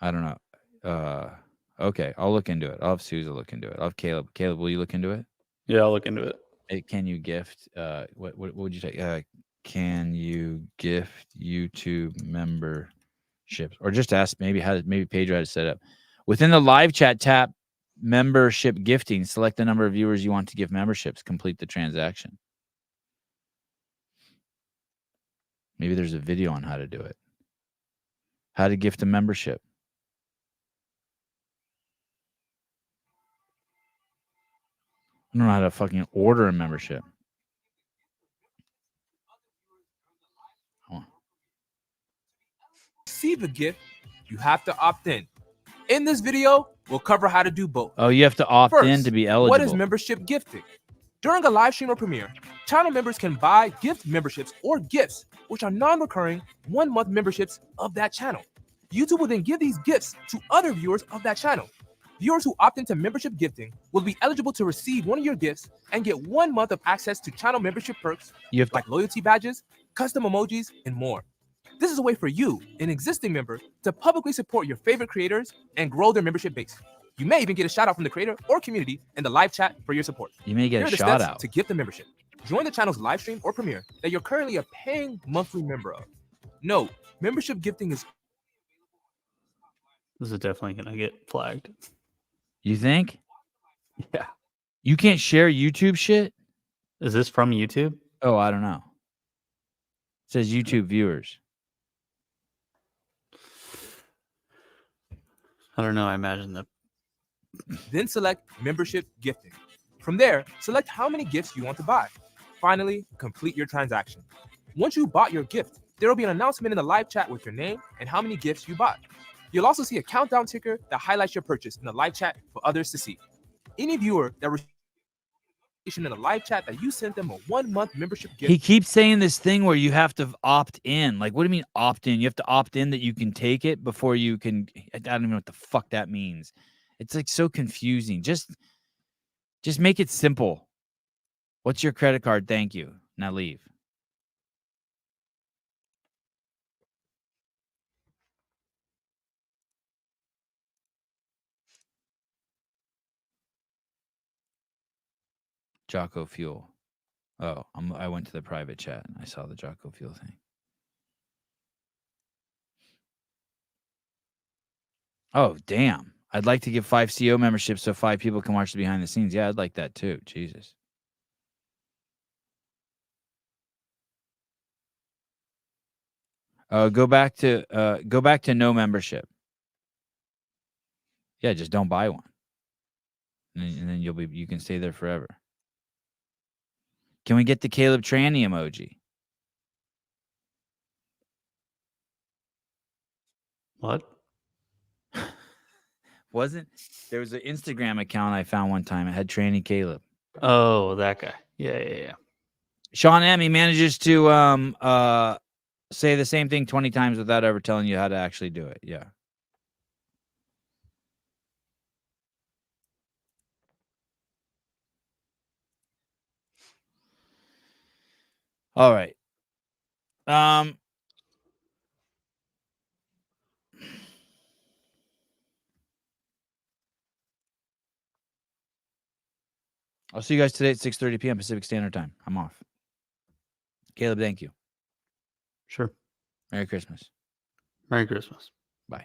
I don't know. Okay, I'll look into it. I'll have Susan look into it. I'll have Caleb. Caleb, will you look into it? Yeah, I'll look into it. Can you gift? What would you say? Can you gift YouTube memberships, or just ask maybe Pedro had to set up within the live chat? Tap membership gifting. Select the number of viewers you want to give memberships. Complete the transaction. Maybe there's a video on how to do it. How to gift a membership. I don't know how to fucking order a membership. Receive a gift, you have to opt in. In this video, we'll cover how to do both. Oh, you have to opt in to be eligible. What is membership gifting? During a live stream or premiere, channel members can buy gift memberships or gifts, which are non-recurring 1-month memberships of that channel. YouTube will then give these gifts to other viewers of that channel. Viewers who opt into membership gifting will be eligible to receive one of your gifts and get 1 month of access to channel membership perks like loyalty badges, custom emojis, and more. This is a way for you, an existing member, to publicly support your favorite creators and grow their membership base. You may even get a shout out from the creator or community in the live chat for your support. You may get Here are a the shout steps out to gift the membership. Join the channel's live stream or premiere that you're currently a paying monthly member of. Note, membership gifting is... This is definitely going to get flagged. You think? Yeah. You can't share YouTube shit? Is this from YouTube? Oh, I don't know. It says YouTube viewers. I don't know. I imagine that. Then select membership gifting. From there, select how many gifts you want to buy. Finally, complete your transaction. Once you bought your gift, there will be an announcement in the live chat with your name and how many gifts you bought. You'll also see a countdown ticker that highlights your purchase in the live chat for others to see. Any viewer that in the live chat that you sent them a 1-month membership gift. He keeps saying this thing where you have to opt in. Like, what do you mean opt in? You have to opt in that you can take it before you can. I don't even know what the fuck that means. It's like so confusing. Just make it simple. What's your credit card? Thank you. Now leave. Jocko Fuel. Oh, I went to the private chat and I saw the Jocko Fuel thing. Oh, damn. I'd like to give 5 CO memberships so 5 people can watch the behind the scenes. Yeah, I'd like that too. Jesus. Go back to no membership. Yeah, just don't buy one. And then you can stay there forever. Can we get the Caleb Tranny emoji? What? There was an Instagram account I found one time. It had Tranny Caleb. Oh, that guy. Yeah. Sean M, he manages to say the same thing 20 times without ever telling you how to actually do it. Yeah. All right. I'll see you guys today at 6:30 p.m. Pacific Standard Time. I'm off. Caleb, thank you. Sure. Merry Christmas. Merry Christmas.